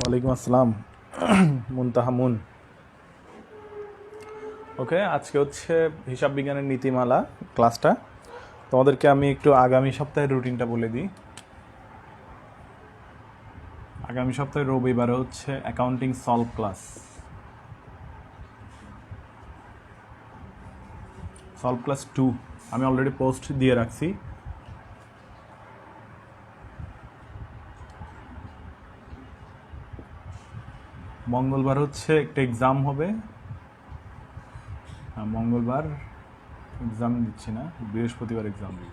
ওয়ালাইকুম আসসালাম। মুনতাহামুন। ওকে, আজকে হচ্ছে হিসাব বিজ্ঞানের নীতিমালা ক্লাসটা। তোমাদেরকে আমি একটু আগামী সপ্তাহের রুটিনটা বলে দিই। আগামী সপ্তাহে রবিবারে হচ্ছে accounting solve class, solve class 2 আমি অলরেডি পোস্ট দিয়ে রাখছি। মঙ্গলবার হচ্ছে একটা এক্সাম হবে। মঙ্গলবার এক্সাম দিচ্ছি না, বৃহস্পতিবার এক্সাম দিই।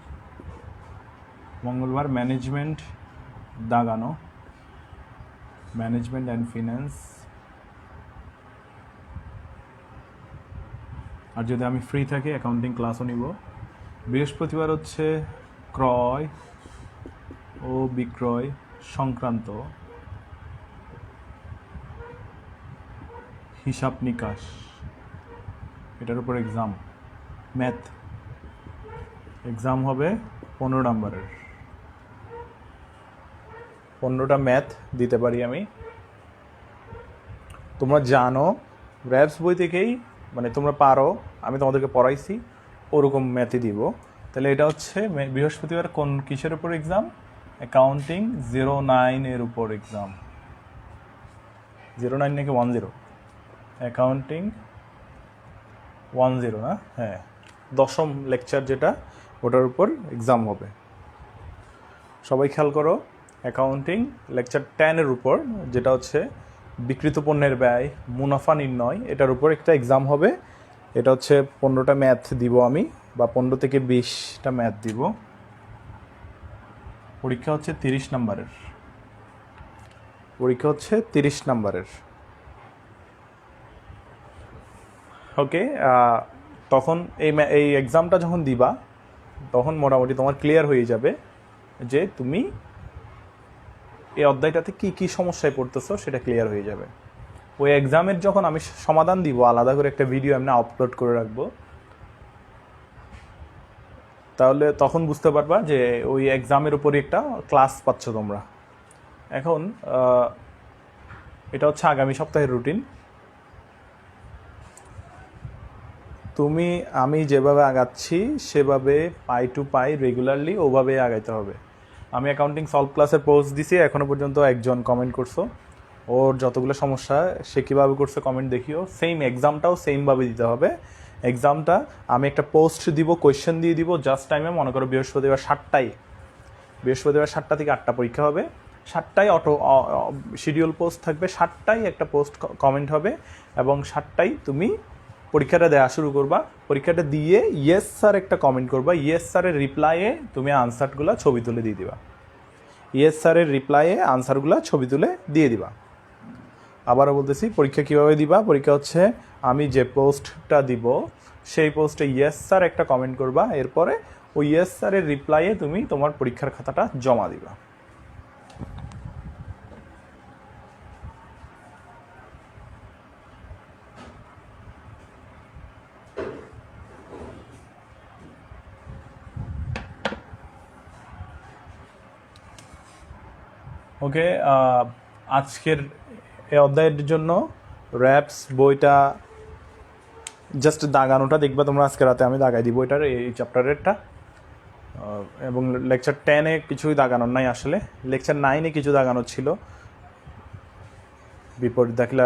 মঙ্গলবার ম্যানেজমেন্ট দাগানো, ম্যানেজমেন্ট অ্যান্ড ফিন্যান্স। আর যদি আমি ফ্রি থাকি অ্যাকাউন্টিং ক্লাসও নিব। বৃহস্পতিবার হচ্ছে ক্রয় ও বিক্রয় সংক্রান্ত হিসাব নিকাশ, এটার উপর এক্সাম। ম্যাথ এক্সাম হবে 15 নম্বরের। 15টা ম্যাথ দিতে পারি আমি। তোমরা জানো র্যাপস বই থেকেই, মানে তোমরা পারো, আমি তোমাদেরকে পড়াইছি ওরকম ম্যাথই দিব। তাহলে এটা হচ্ছে বৃহস্পতিবার কোন কিসের উপর এক্সাম? অ্যাকাউন্টিং 09 এর উপর এক্সাম। 09 নাকি 10? অ্যাকাউন্টিং 10 না? হ্যাঁ, 10ম লেকচার যেটা, ওটার উপর এক্সাম হবে। সবাই খেয়াল করো, অ্যাকাউন্টিং লেকচার 10 এর উপর, যেটা হচ্ছে বিক্রিত পণ্যের ব্যয়, মুনাফা নির্ণয়, এটার উপর একটা এক্সাম হবে। এটা হচ্ছে 15টা ম্যাথ দিব আমি, বা 15 থেকে 20টা ম্যাথ দিব। পরীক্ষা হচ্ছে 30 নম্বরের। পরীক্ষা হচ্ছে 30 নম্বরের। ওকে, তখন এই এক্সামটা যখন দিবা, তখন মোটামুটি তোমার ক্লিয়ার হয়ে যাবে যে তুমি এই অধ্যায়টাতে কি কি সমস্যায় পড়তেছো, সেটা ক্লিয়ার হয়ে যাবে। ওই এক্সামের যখন আমি সমাধান দিব, আলাদা করে একটা ভিডিও এমনি আপলোড করে রাখবো, তাহলে তখন বুঝতে পারবা যে ওই এক্সামের উপরই একটা ক্লাস পাচ্ছ তোমরা। এখন এটা হচ্ছে আগামী সপ্তাহের রুটিন। আমি যেভাবে আগাচ্ছি সেভাবে পাই টু পাই রেগুলারলি ওভাবেই আগাইতে হবে। আমি অ্যাকাউন্টিং সলভ ক্লাসের পোস্ট দিছি, এখনও পর্যন্ত একজন কমেন্ট করছো। ওর যতগুলো সমস্যা সে কীভাবে করছে কমেন্ট দেখিও। সেম এক্সামটাও সেমভাবে দিতে হবে। এক্সামটা আমি একটা পোস্ট দিব, কোয়েশ্চেন দিয়ে দিব জাস্ট টাইমে। মনে করো বৃহস্পতিবার 7টা থেকে 8টা পরীক্ষা হবে। 7টায় শিডিউল পোস্ট থাকবে, 7টায় একটা পোস্ট কমেন্ট হবে, এবং 7টায় তুমি পরীক্ষাটা দেওয়া শুরু করবা। পরীক্ষাটা দিয়ে ইয়েস স্যার একটা কমেন্ট করবা। ইয়েস স্যারের রিপ্লাইয়ে তুমি আনসারগুলো ছবি তুলে দিয়ে দিবা। ইয়েস স্যারের রিপ্লাইয়ে আনসারগুলো ছবি তুলে দিয়ে দিবা। আবারও বলতেছি, পরীক্ষা কীভাবে দিবা? পরীক্ষা হচ্ছে আমি যে পোস্টটা দিব সেই পোস্টে ইয়েস স্যার একটা কমেন্ট করবা। এরপরে ওই ইয়েস স্যারের রিপ্লাইয়ে তুমি তোমার পরীক্ষার খাতাটা জমা দিবা। ওকে, আজকের এই অধ্যায়ের জন্য র্যাপস বইটা জাস্ট দাগানোটা দেখবা তোমরা। আজকে রাতে আমি দাগাই দিব এটার, এই চ্যাপ্টারেরটা। এবং লেকচার 10-এ কিছুই দাগানোর নাই আসলে। লেকচার 9-এ কিছু দাগানোর ছিল, বিপরীত দাখিলা,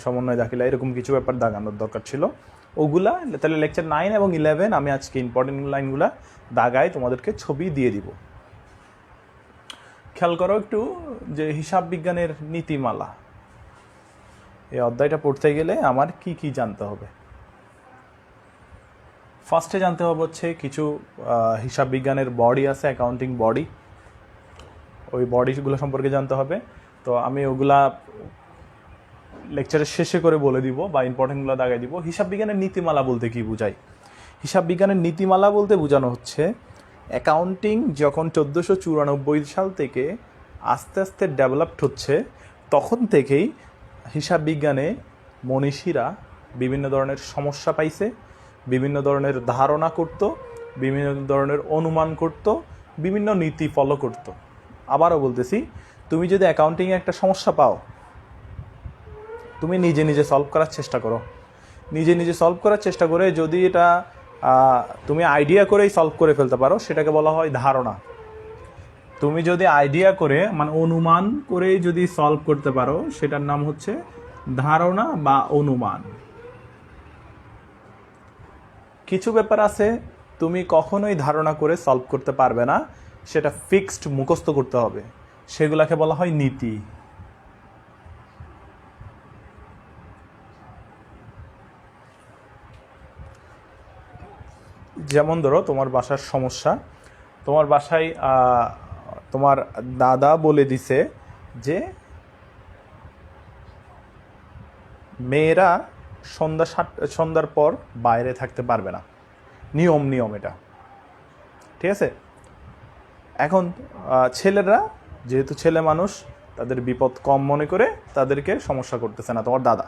সমন্বয় দাখিলা, এরকম কিছু ব্যাপার দাগানোর দরকার ছিল ওগুলা। তাহলে লেকচার 9 এবং 11 আমি আজকে ইম্পর্টেন্ট লাইনগুলা দাগায় তোমাদেরকে ছবি দিয়ে দিব। খেয়াল করো একটু যে হিসাব বিজ্ঞানের নীতিমালা, এই অধ্যায়টা পড়তে গেলে আমার কি কি জানতে হবে। ফার্স্টে জানতে হবে হচ্ছে কিছু হিসাব বিজ্ঞানের বডি আছে, অ্যাকাউন্টিং বডি, ওই বডিগুলো সম্পর্কে জানতে হবে। তো আমি ওগুলা লেকচারের শেষে করে বলে দিব, বা ইম্পর্টেন্টগুলো দাগাই দিব। হিসাব বিজ্ঞানের নীতিমালা বলতে কি বোঝায়? হিসাব বিজ্ঞানের নীতিমালা বলতে বোঝানো হচ্ছে অ্যাকাউন্টিং যখন 1494 সাল থেকে আস্তে আস্তে ডেভেলপড হচ্ছে, তখন থেকেই হিসাব বিজ্ঞানে মনীষীরা বিভিন্ন ধরনের সমস্যা পাইছে, বিভিন্ন ধরনের ধারণা করত, বিভিন্ন ধরনের অনুমান করত, বিভিন্ন নীতি ফলো করত। আবারও বলতেছি, তুমি যদি অ্যাকাউন্টিংয়ে একটা সমস্যা পাও, তুমি নিজে নিজে সলভ করার চেষ্টা করো। নিজে নিজে সলভ করার চেষ্টা করে যদি এটা তুমি আইডিয়া করেই সলভ করে ফেলতে পারো, সেটাকে বলা হয় ধারণা। তুমি যদি আইডিয়া করে মানে অনুমান করেই যদি সলভ করতে পারো, সেটার নাম হচ্ছে ধারণা বা অনুমান। কিছু ব্যাপার আছে তুমি কখনোই ধারণা করে সলভ করতে পারবে না, সেটা ফিক্সড মুখস্থ করতে হবে, সেগুলাকে বলা হয় নীতি। যেমন ধরো তোমার বাসার সমস্যা, তোমার বাসায় তোমার দাদা বলে দিছে যে মেয়েরা সন্ধ্যার পর বাইরে থাকতে পারবে না, নিয়ম এটা, ঠিক আছে। এখন ছেলেরা যেহেতু ছেলে মানুষ, তাদের বিপদ কম মনে করে তাদেরকে সমস্যা করতেছে না তোমার দাদা।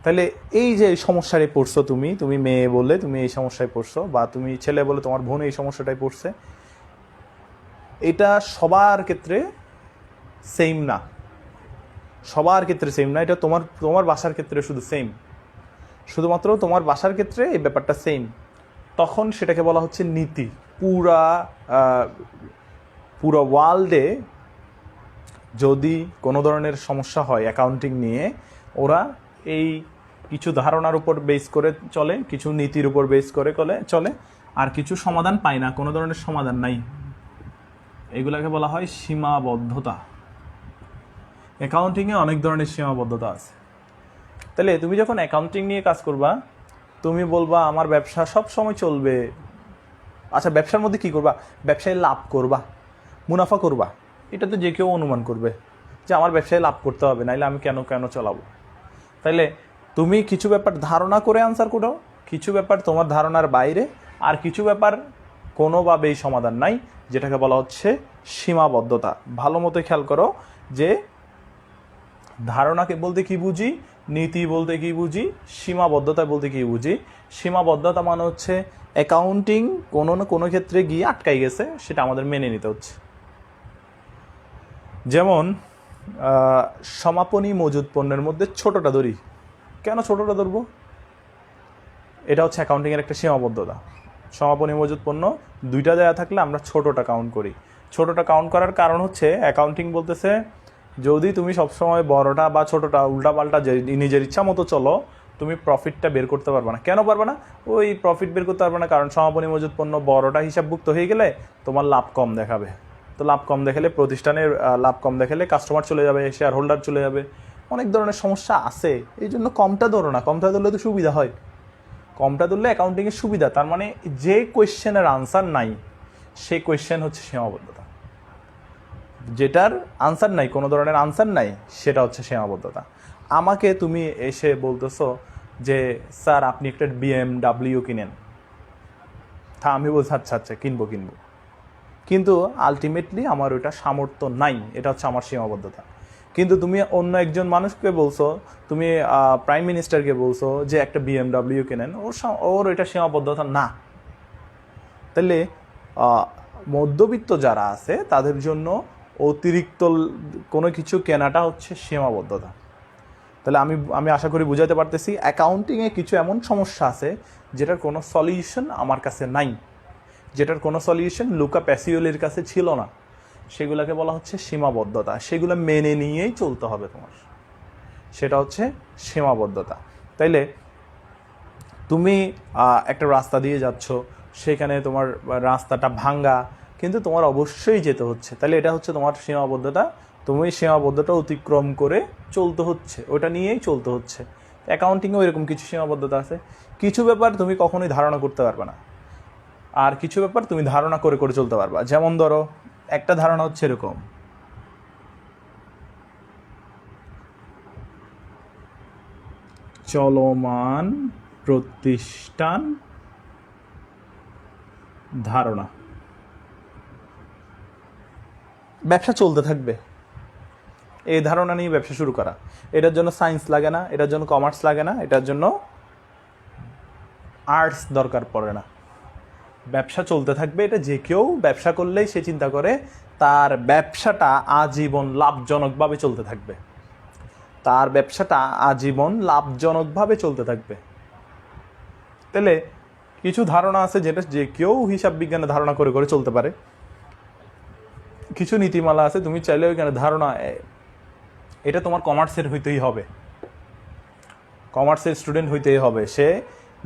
তাহলে এই যে সমস্যায় পড়ছো তুমি মেয়ে বলে তুমি এই সমস্যায় পড়ছো, বা তুমি ছেলে বলে তোমার বোন এই সমস্যাটাই পড়ছে, এটা সবার ক্ষেত্রে সেম না। সবার ক্ষেত্রে সেম না, এটা তোমার বাসার ক্ষেত্রে শুধু সেম, শুধুমাত্র তোমার বাসার ক্ষেত্রে এই ব্যাপারটা সেম। তখন সেটাকে বলা হচ্ছে নীতি। পুরো ওয়ার্ল্ডে যদি কোনো ধরনের সমস্যা হয় অ্যাকাউন্টিং নিয়ে, ওরা এই কিছু ধারণার উপর বেস করে চলে, কিছু নীতির উপর বেস করে চলে, আর কিছু সমাধান পায় না, কোনো ধরনের সমাধান নাই। এগুলাকে বলা হয় সীমাবদ্ধতা। অ্যাকাউন্টিংয়ে অনেক ধরনের সীমাবদ্ধতা আছে। তাহলে তুমি যখন অ্যাকাউন্টিং নিয়ে কাজ করবা, তুমি বলবা আমার ব্যবসা সব সময় চলবে। আচ্ছা, ব্যবসার মধ্যে কি করবা? ব্যবসায় লাভ করবা, মুনাফা করবা, এটা তো যে কেউ অনুমান করবে যে আমার ব্যবসায় লাভ করতে হবে, নাইলে আমি কেন চালাবো। তাইলে তুমি কিছু ব্যাপার ধারণা করে আনসার করো, কিছু ব্যাপার তোমার ধারণার বাইরে, আর কিছু ব্যাপার কোনোভাবেই সমাধান নাই, যেটাকে বলা হচ্ছে সীমাবদ্ধতা। ভালো মতো খেয়াল করো যে ধারণাকে বলতে কি বুঝি, নীতি বলতে কি বুঝি, সীমাবদ্ধতা বলতে কি বুঝি। সীমাবদ্ধতা মানে হচ্ছে অ্যাকাউন্টিং কোনো না কোনো ক্ষেত্রে গিয়ে আটকাই গেছে, সেটা আমাদের মেনে নিতে হচ্ছে। যেমন সমাপনী মজুদ পণ্যের মধ্যে ছোটটা ধরি, কেন ছোটটা ধরবো? এটা হচ্ছে অ্যাকাউন্টিংয়ের একটা সীমাবদ্ধতা। সমাপনী মজুদ পণ্য দুইটা দেওয়া থাকলে আমরা ছোটটা কাউন্ট করি। ছোটটা কাউন্ট করার কারণ হচ্ছে অ্যাকাউন্টিং বলতেছে যদি তুমি সবসময় বড়টা বা ছোটটা উল্টাপাল্টা নিজের ইচ্ছা মতো চলো, তুমি প্রফিটটা বের করতে পারবে না। কেন পারবে না? ওই প্রফিট বের করতে পারবে না কারণ সমাপনী মজুদ পণ্য বড়টা হিসাবভুক্ত হয়ে গেলে তোমার লাভ কম দেখাবে। তো লাভ কম দেখালে প্রতিষ্ঠানের লাভ কম দেখালে কাস্টমার চলে যাবে, শেয়ার হোল্ডার চলে যাবে, অনেক ধরনের সমস্যা আছে। এই জন্য কমটা ধরো না, কমটা ধরলে তো সুবিধা হয়, কমটা ধরলে অ্যাকাউন্টিংয়ের সুবিধা। তার মানে যে কোয়েশ্চেনের আনসার নাই সেই কোয়েশ্চেন হচ্ছে সীমাবদ্ধতা। যেটার আনসার নাই, কোনো ধরনের আনসার নাই, সেটা হচ্ছে সীমাবদ্ধতা। আমাকে তুমি এসে বলতেছো যে স্যার আপনি একটা BMW কিনেন, তা আমি বলছি আচ্ছা কিনবো, কিন্তু আলটিমেটলি আমার ওইটা সামর্থ্য নাই, এটা হচ্ছে আমার সীমাবদ্ধতা। কিন্তু তুমি অন্য একজন মানুষকে বলছো, তুমি প্রাইম মিনিস্টারকে বলছো যে একটা BMW কেনেন, ওর ওইটা সীমাবদ্ধতা না। তাহলে মধ্যবিত্ত যারা আছে তাদের জন্য অতিরিক্ত কোনো কিছু কেনাটা হচ্ছে সীমাবদ্ধতা। তাহলে আমি আশা করি বুঝাতে পারতেছি, অ্যাকাউন্টিংয়ে কিছু এমন সমস্যা আছে যেটার কোনো সলিউশন আমার কাছে নাই, যেটার কোনো সলিউশন লুকা প্যাসিওলির কাছে ছিল না, সেগুলোকে বলা হচ্ছে সীমাবদ্ধতা। সেগুলো মেনে নিয়েই চলতে হবে তোমার, সেটা হচ্ছে সীমাবদ্ধতা। তাইলে তুমি একটা রাস্তা দিয়ে যাচ্ছ, সেখানে তোমার রাস্তাটা ভাঙ্গা, কিন্তু তোমার অবশ্যই যেতে হচ্ছে, তাহলে এটা হচ্ছে তোমার সীমাবদ্ধতা। তুমি সীমাবদ্ধতা অতিক্রম করে চলতে হচ্ছে, ওটা নিয়েই চলতে হচ্ছে। অ্যাকাউন্টিংয়েও এরকম কিছু সীমাবদ্ধতা আছে। কিছু ব্যাপার তুমি কখনোই ধারণা করতে পারবে না, আর কিছু ব্যাপার তুমি ধারণা করে চলতে পারবা। যেমন ধরো একটা ধারণা হচ্ছে এরকম, চলমান প্রতিষ্ঠান ধারণা, ব্যবসা চলতে থাকবে, এই ধারণা নিয়ে ব্যবসা শুরু করা। এটার জন্য সায়েন্স লাগে না, এটার জন্য কমার্স লাগে না, এটার জন্য আর্টস দরকার পড়ে না। ব্যবসা চলতে থাকবে, এটা যে কেউ ব্যবসা করলেই সে চিন্তা করে তার ব্যবসাটা আজীবন লাভজনকভাবে চলতে থাকবে, তার ব্যবসাটা আজীবন লাভজনকভাবে চলতে থাকবে। তাহলে কিছু ধারণা আছে যেটা যে কেউ হিসাব বিজ্ঞানে ধারণা করে করে চলতে পারে, কিছু নীতিমালা আছে তুমি চাইলে ওইখানে ধারণা, এটা তোমার কমার্সের হইতেই হবে, কমার্সের স্টুডেন্ট হইতেই হবে, সে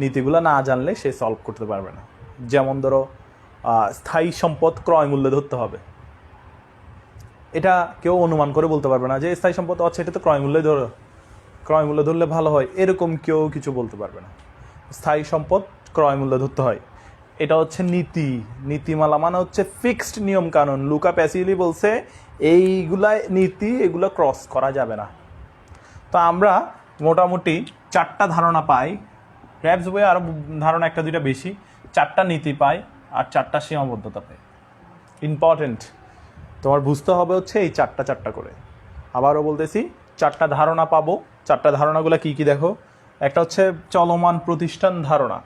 নীতিগুলো না জানলে সে সলভ করতে পারবে না। যেমন ধরো স্থায়ী সম্পদ ক্রয় মূল্যে ধরতে হবে, এটা কেউ অনুমান করে বলতে পারবে না যে স্থায়ী সম্পদ আছে এটা তো ক্রয় মূল্যে ধরো, ক্রয় মূল্য ধরলে ভালো হয়, এরকম কেউ কিছু বলতে পারবে না। স্থায়ী সম্পদ ক্রয় মূল্য ধরতে হয়, এটা হচ্ছে নীতি। নীতিমালা মানে হচ্ছে ফিক্সড নিয়ম কানুন। লুকা প্যাসিলি বলছে এইগুলা নীতি, এগুলো ক্রস করা যাবে না। তো আমরা মোটামুটি 4টা ধারণা পাই, ক্র্যাবস বইয়ে আরও ধারণা 1-2টা বেশি, 4টা নীতি পাই আর 4টা সীমাবদ্ধতা পাই। ইম্পর্টেন্ট তোমার বুঝতে হবে হচ্ছে এই 4টা করে। আবারও বলতেছি 4টা ধারণা পাবো। 4টা ধারণাগুলো কি কি দেখো, একটা হচ্ছে চলমান প্রতিষ্ঠান ধারণা,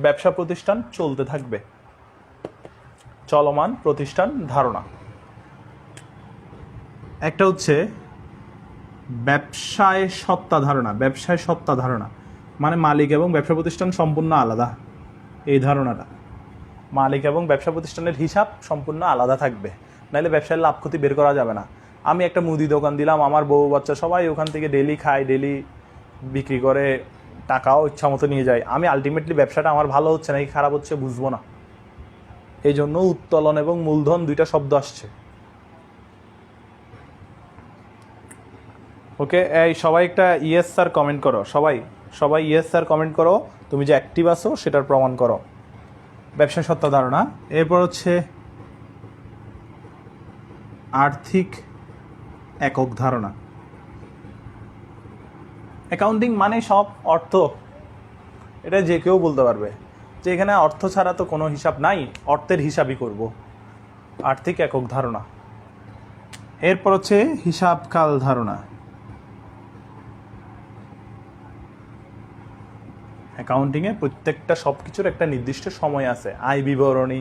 ব্যবসা প্রতিষ্ঠান চলতে থাকবে, চলমান প্রতিষ্ঠান ধারণা। একটা হচ্ছে ব্যবসায় সত্তা ধারণা, ব্যবসায় সত্তা ধারণা মানে মালিক এবং ব্যবসা প্রতিষ্ঠান সম্পূর্ণ আলাদা, এই ধারণাটা মালিক এবং ব্যবসা প্রতিষ্ঠানের হিসাব সম্পূর্ণ আলাদা থাকবে, নাহলে ব্যবসায় লাভ ক্ষতি বের করা যাবে না। আমি একটা মুদি দোকান দিলাম, আমার বউ বাচ্চা সবাই ওখান থেকে ডেলি খায়, ডেলি বিক্রি করে, টাকাও ইচ্ছা মতো নিয়ে যায়, আমি আলটিমেটলি ব্যবসাটা আমার ভালো হচ্ছে নাকি খারাপ হচ্ছে বুঝবো না। এই জন্য উত্তোলন এবং মূলধন 2টা শব্দ আসছে। ওকে, এই সবাই একটা ইয়েস স্যার কমেন্ট করো, সবাই ইয়েস স্যার কমেন্ট করো, তুমি যে অ্যাক্টিভ আছো সেটার প্রমাণ করো। ব্যবসা সত্তা ধারণা। এরপর হচ্ছে আর্থিক একক ধারণা। অ্যাকাউন্টিং মানে সব অর্থ, এটা যে কেউ বলতে পারবে যে এখানে অর্থ ছাড়া তো কোনো হিসাব নাই, অর্থের হিসাবই করব। আর্থিক একক ধারণা। এরপর হচ্ছে হিসাবকাল ধারণা। অ্যাকাউন্টিংয়ে প্রত্যেকটা সব কিছুর একটা নির্দিষ্ট সময় আছে। আয় বিবরণী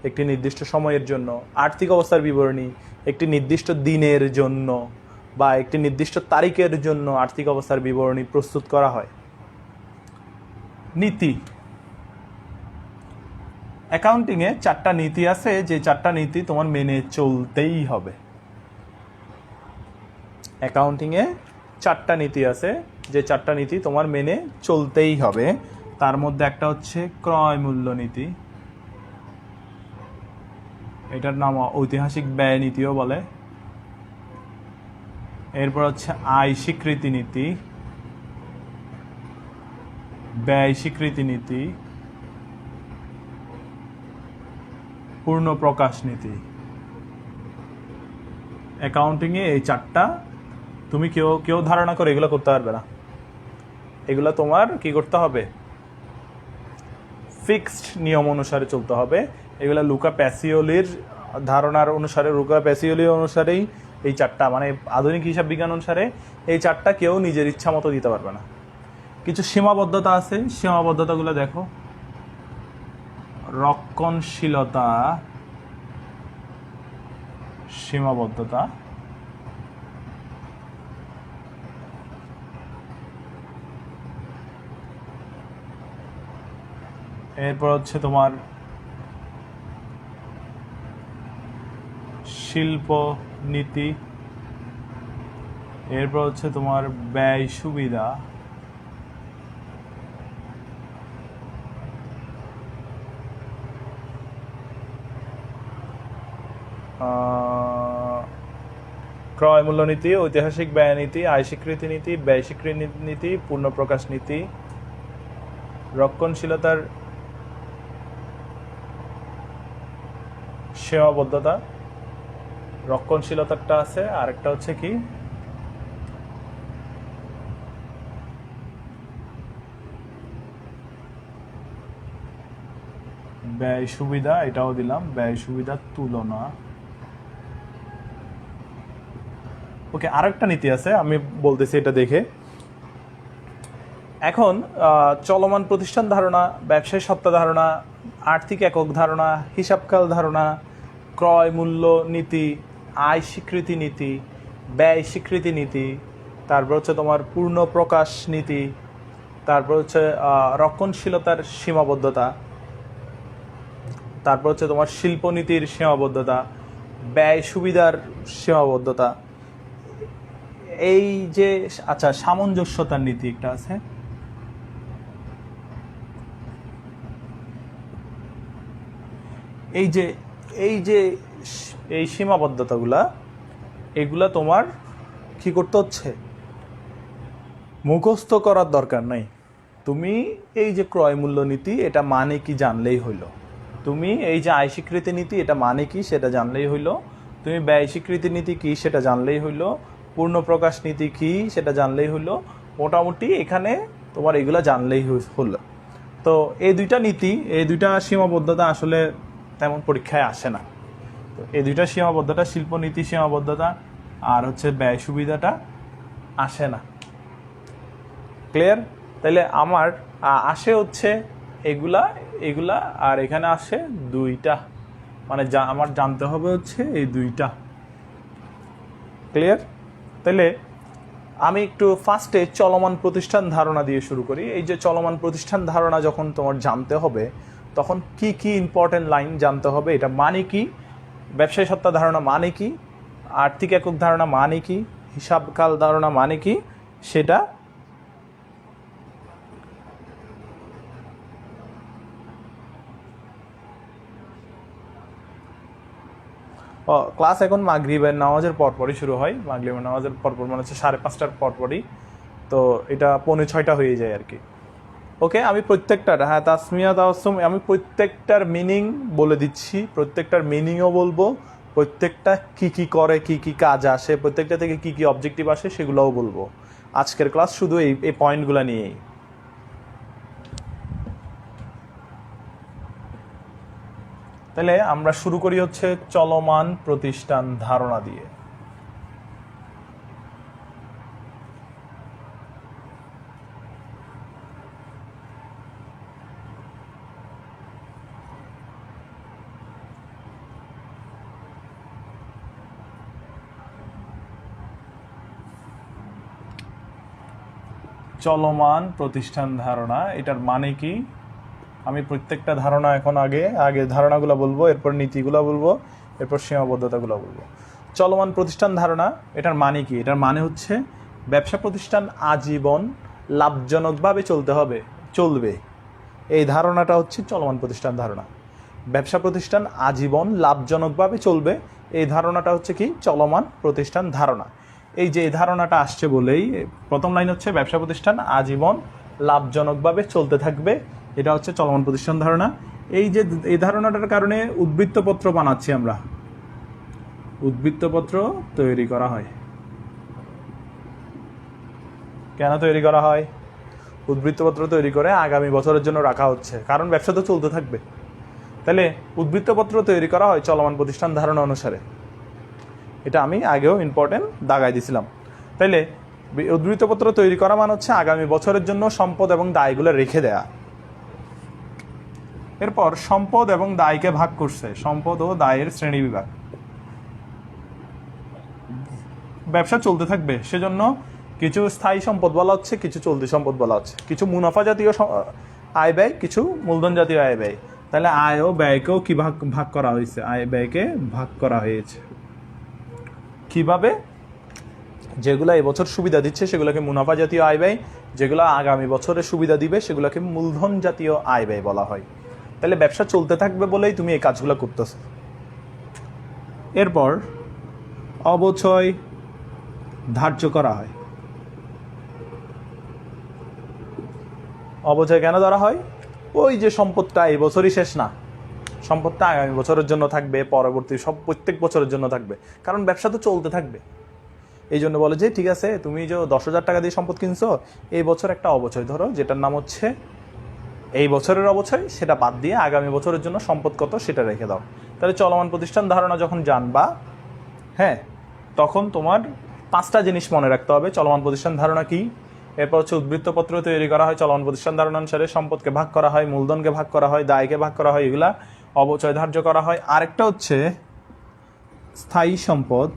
একটি নির্দিষ্ট সময়ের জন্য, আর্থিক অবস্থার বিবরণী একটি নির্দিষ্ট দিনের জন্য বা একটি নির্দিষ্ট তারিখের জন্য আর্থিক অবস্থার বিবরণী প্রস্তুত করা হয়। নীতি। অ্যাকাউন্টিংয়ে 4টা নীতি আছে, যে 4টা নীতি তোমার মেনে চলতেই হবে। অ্যাকাউন্টিংয়ে 4টা নীতি আছে, যে 4টা নীতি তোমার মেনে চলতেই হবে। তার মধ্যে একটা হচ্ছে ক্রয় মূল্য নীতি, এটার নাম ঐতিহাসিক ব্যয় নীতিও বলে। এরপর হচ্ছে আয় স্বীকৃতি নীতি, ব্যয় স্বীকৃতি নীতি, পূর্ণ প্রকাশ নীতি। অ্যাকাউন্টিংয়ে এই 4টা তুমি কেউ ধারণা করে এগুলো করতে পারবে না, এগুলো তোমার কি করতে হবে, ফিক্সড নিয়ম অনুসারে চলতে হবে। এগুলো লুকা প্যাসিওলির ধারণার অনুসারে, লুকা প্যাসিওলি অনুসারেই এই 4টা, মানে আধুনিক হিসাব বিজ্ঞান অনুসারে এই 4টা কেউ নিজের ইচ্ছা মতো দিতে পারবে না। কিছু সীমাবদ্ধতা আছে, সীমাবদ্ধতাগুলো দেখো। রক্ষণশীলতা, সীমাবদ্ধতা। এরপর হচ্ছে তোমার শিল্প নীতি। এরপর হচ্ছে তোমার ব্যয় সুবিধা। ক্রয় মূল্য নীতি, ঐতিহাসিক ব্যয় নীতি, আয় স্বীকৃতি নীতি, ব্যয় স্বীকৃতি নীতি, পূর্ণ প্রকাশ নীতি। রক্ষণশীলতার সীমাবদ্ধতা, রক্ষণশীলতাটা আছে, আরেকটা হচ্ছে কি ব্যয় সুবিধা, এটাও দিলাম, ব্যয় সুবিধার তুলনা। ওকে, আরেকটা নীতি আছে আমি বলতেছি এটা দেখে। এখন চলমান প্রতিষ্ঠান ধারণা, ব্যবসায়ী সত্তা ধারণা, আর্থিক একক ধারণা, হিসাবকাল ধারণা, ক্রয় মূল্য নীতি, আয় স্বীকৃতি নীতি, ব্যয় স্বীকৃতি নীতি, তারপর হচ্ছে তোমার পূর্ণ প্রকাশ নীতি, তারপর হচ্ছে রক্ষণশীলতার সীমাবদ্ধতা, তারপর হচ্ছে তোমার শিল্পনীতির সীমাবদ্ধতা, ব্যয় সুবিধার সীমাবদ্ধতা, এই যে আচ্ছা সামঞ্জস্যতার নীতি একটা আছে, এই যে এই যে এই সীমাবদ্ধতাগুলা, এগুলা তোমার কি করতে হচ্ছে, মুখস্থ করার দরকার নাই। তুমি এই যে ক্রয় মূল্য নীতি এটা মানে কি জানলেই হইল, তুমি এই যে আয় স্বীকৃতি নীতি এটা মানে কি সেটা জানলেই হইল, তুমি ব্যয় স্বীকৃতি নীতি কি সেটা জানলেই হইল, পূর্ণ প্রকাশ নীতি কি সেটা জানলেই হইল। মোটামুটি এখানে তোমার এগুলা জানলেই হলো। তো এই দুইটা নীতি, এই দুইটা সীমাবদ্ধতা আসলে তেমন পরীক্ষায় আসে না। তো এই দুইটা সীমাবদ্ধতা, শিল্পনীতি সীমাবদ্ধতা আর হচ্ছে ব্যয় সুবিধাটা আসে না। ক্লিয়ার? তাহলে আমার আসে হচ্ছে এগুলা এগুলা, আর এখানে আসে দুইটা, মানে আমার জানতে হবে হচ্ছে এই দুইটা। ক্লিয়ার? তাহলে আমি একটু ফার্স্টে চলমান প্রতিষ্ঠান ধারণা দিয়ে শুরু করি। এই যে চলমান প্রতিষ্ঠান ধারণা যখন তোমার জানতে হবে তখন কি কি ইম্পর্টেন্ট লাইন জানতে হবে, এটা মানে কি, ব্যবসায়ী সত্তা ধারণা মানে কি, আর্থিক একক ধারণা মানে কি, হিসাবকাল ধারণা মানে কি, সেটা ক্লাস এখন মাগরিবের নামাজের পরপরই শুরু হয়। মাগরিবের নামাজের পরপর মানে হচ্ছে 5:30টার পরপরই, তো এটা 5:45 হয়ে যায় আর কি। ওকে, আমি প্রত্যেকটার, হ্যাঁ তাসমিয়া তাওয়াসুম, আমি প্রত্যেকটার মিনিং বলে দিচ্ছি, প্রত্যেকটার মিনিংও বলবো, প্রত্যেকটা কি কি করে, কি কি কাজ আসে, প্রত্যেকটা থেকে কি কি অবজেক্টিভ আসে সেগুলোও বলবো। আজকের ক্লাস শুধু এই পয়েন্টগুলো নিয়েই। তাহলে আমরা শুরু করি হচ্ছে চলমান প্রতিষ্ঠান ধারণা দিয়ে। চলমান প্রতিষ্ঠান ধারণা, এটার মানে কি, আমি প্রত্যেকটা ধারণা এখন আগে ধারণাগুলো বলবো, এরপর নীতিগুলো বলবো, এরপর সীমাবদ্ধতাগুলো বলবো। চলমান প্রতিষ্ঠান ধারণা, এটার মানে কি, এটার মানে হচ্ছে ব্যবসা প্রতিষ্ঠান আজীবন লাভজনকভাবে চলবে, এই ধারণাটা হচ্ছে চলমান প্রতিষ্ঠান ধারণা। ব্যবসা প্রতিষ্ঠান আজীবন লাভজনকভাবে চলবে, এই ধারণাটা হচ্ছে কি চলমান প্রতিষ্ঠান ধারণা। এই যে এই ধারণাটা আসছে বলেই প্রথম লাইন হচ্ছে ব্যবসা প্রতিষ্ঠান আজীবন লাভজনকভাবে চলতে থাকবে, এটা হচ্ছে চলমান প্রতিষ্ঠান ধারণা। এই যে এই ধারণাটার কারণে উদ্বৃত্তপত্র বানাচ্ছি আমরা, উদ্বৃত্তপত্র তৈরি করা হয়। কেন তৈরি করা হয়? উদ্বৃত্তপত্র তৈরি করে আগামী বছরের জন্য রাখা হচ্ছে, কারণ ব্যবসা তো চলতে থাকবে। তাহলে উদ্বৃত্তপত্র তৈরি করা হয় চলমান প্রতিষ্ঠান ধারণা অনুসারে, এটা আমি আগেও ইম্পর্টেন্ট দাগাই দিছিলাম। তাইলে উদ্বৃত্তপত্র তৈরি করা মানে হচ্ছে আগামী বছরের জন্য সম্পদ এবং দায়গুলো রেখে দেয়া। এরপর সম্পদ এবং দায়কে ভাগ করছে, সম্পদ ও দায়ের শ্রেণী বিভাগ। ব্যবসা চলতে থাকবে, সেজন্য কিছু স্থায়ী সম্পদ বলা হচ্ছে, কিছু চলতি সম্পদ বলা হচ্ছে, কিছু মুনাফা জাতীয় আয় ব্যয়, কিছু মূলধন জাতীয় আয় ব্যয়। তাহলে আয় ও ব্যয়কেও কি ভাগ করা হয়েছে, আয় ব্যয়কে ভাগ করা হয়েছে কিভাবে? যেগুলো এবছর সুবিধা দিচ্ছে সেগুলোকে মুনাফা জাতীয় আয় ব্যয়, যেগুলো আগামী বছরে সুবিধা দিবে সেগুলোকে মূলধন জাতীয় আয় ব্যয় বলা হয়। তাহলে ব্যবসা চলতে থাকবে বলেই তুমি এই কাজগুলো করতেছো। এরপর অবচয় ধার্য করা হয়। অবচয় কেন ধরা হয়? ওই যে সম্পদটা এই বছরই শেষ না, সম্পদটা আগামী বছরের জন্য থাকবে, পরবর্তী প্রত্যেক বছরের জন্য থাকবে, কারণ ব্যবসা তো চলতে থাকবে। এই জন্য বলে যে ঠিক আছে তুমি যে 10,000 টাকা দিয়ে সম্পদ কিনছো, এই বছর একটা অবচয় ধরো, যেটার নাম হচ্ছে এই বছরের অবচয়, সেটা বাদ দিয়ে আগামী বছরের জন্য সম্পদ কত সেটা রেখে দাও। তাহলে চলমান প্রতিষ্ঠান ধারণা যখন জানবা, হ্যাঁ, তখন তোমার 5টা জিনিস মনে রাখতে হবে। চলমান প্রতিষ্ঠান ধারণা কি? এরপর হচ্ছে উদ্বৃত্তপত্র তৈরি করা হয়, চলমান প্রতিষ্ঠান ধারণা অনুসারে সম্পদকে ভাগ করা হয়, মূলধনকে ভাগ করা হয়, দায়কে ভাগ করা হয়, এগুলা অবচয় ধার্য করা হয়। আরেকটা হচ্ছে স্থায়ী সম্পদ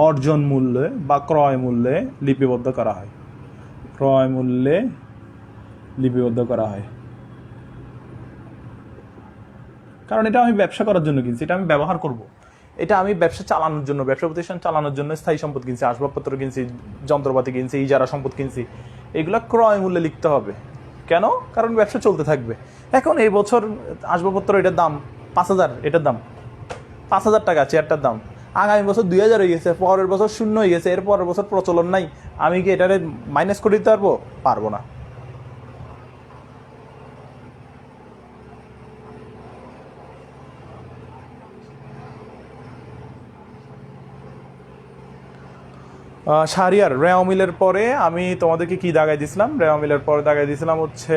অর্জন মূল্যে বা ক্রয় মূল্যে লিপিবদ্ধ করা হয়, ক্রয় মূল্যে লিপিবদ্ধ করা হয়। কারণ এটা আমি ব্যবসা করার জন্য কিনছি, এটা আমি ব্যবহার করব, এটা আমি ব্যবসা চালানোর জন্য, ব্যবসা প্রতিষ্ঠান চালানোর জন্য স্থায়ী সম্পদ কিনছি, আসবাবপত্র কিনছি, যন্ত্রপাতি কিনছি, ইজারা সম্পদ কিনছি, এগুলা ক্রয় মূল্যে লিখতে হবে। কেন? কারণ ব্যবসা চলতে থাকবে। এখন এই বছর আসবাবপত্র এটার দাম 5,000, এটার দাম 5,000 টাকা, চেয়ারটার দাম। আগামী বছর 2,000 হয়ে গেছে, পরের বছর 0 হয়ে গেছে, এর পরের বছর প্রচলন নাই, আমি কি এটারে মাইনাস করে দিতে পারবো? পারবো না। শাহরিয়ার, রেওয়া মিলের পরে আমি তোমাদেরকে কি দাগাই দিছিলাম? রেওয়া মিলের পরে দাগাই দিছিলাম হচ্ছে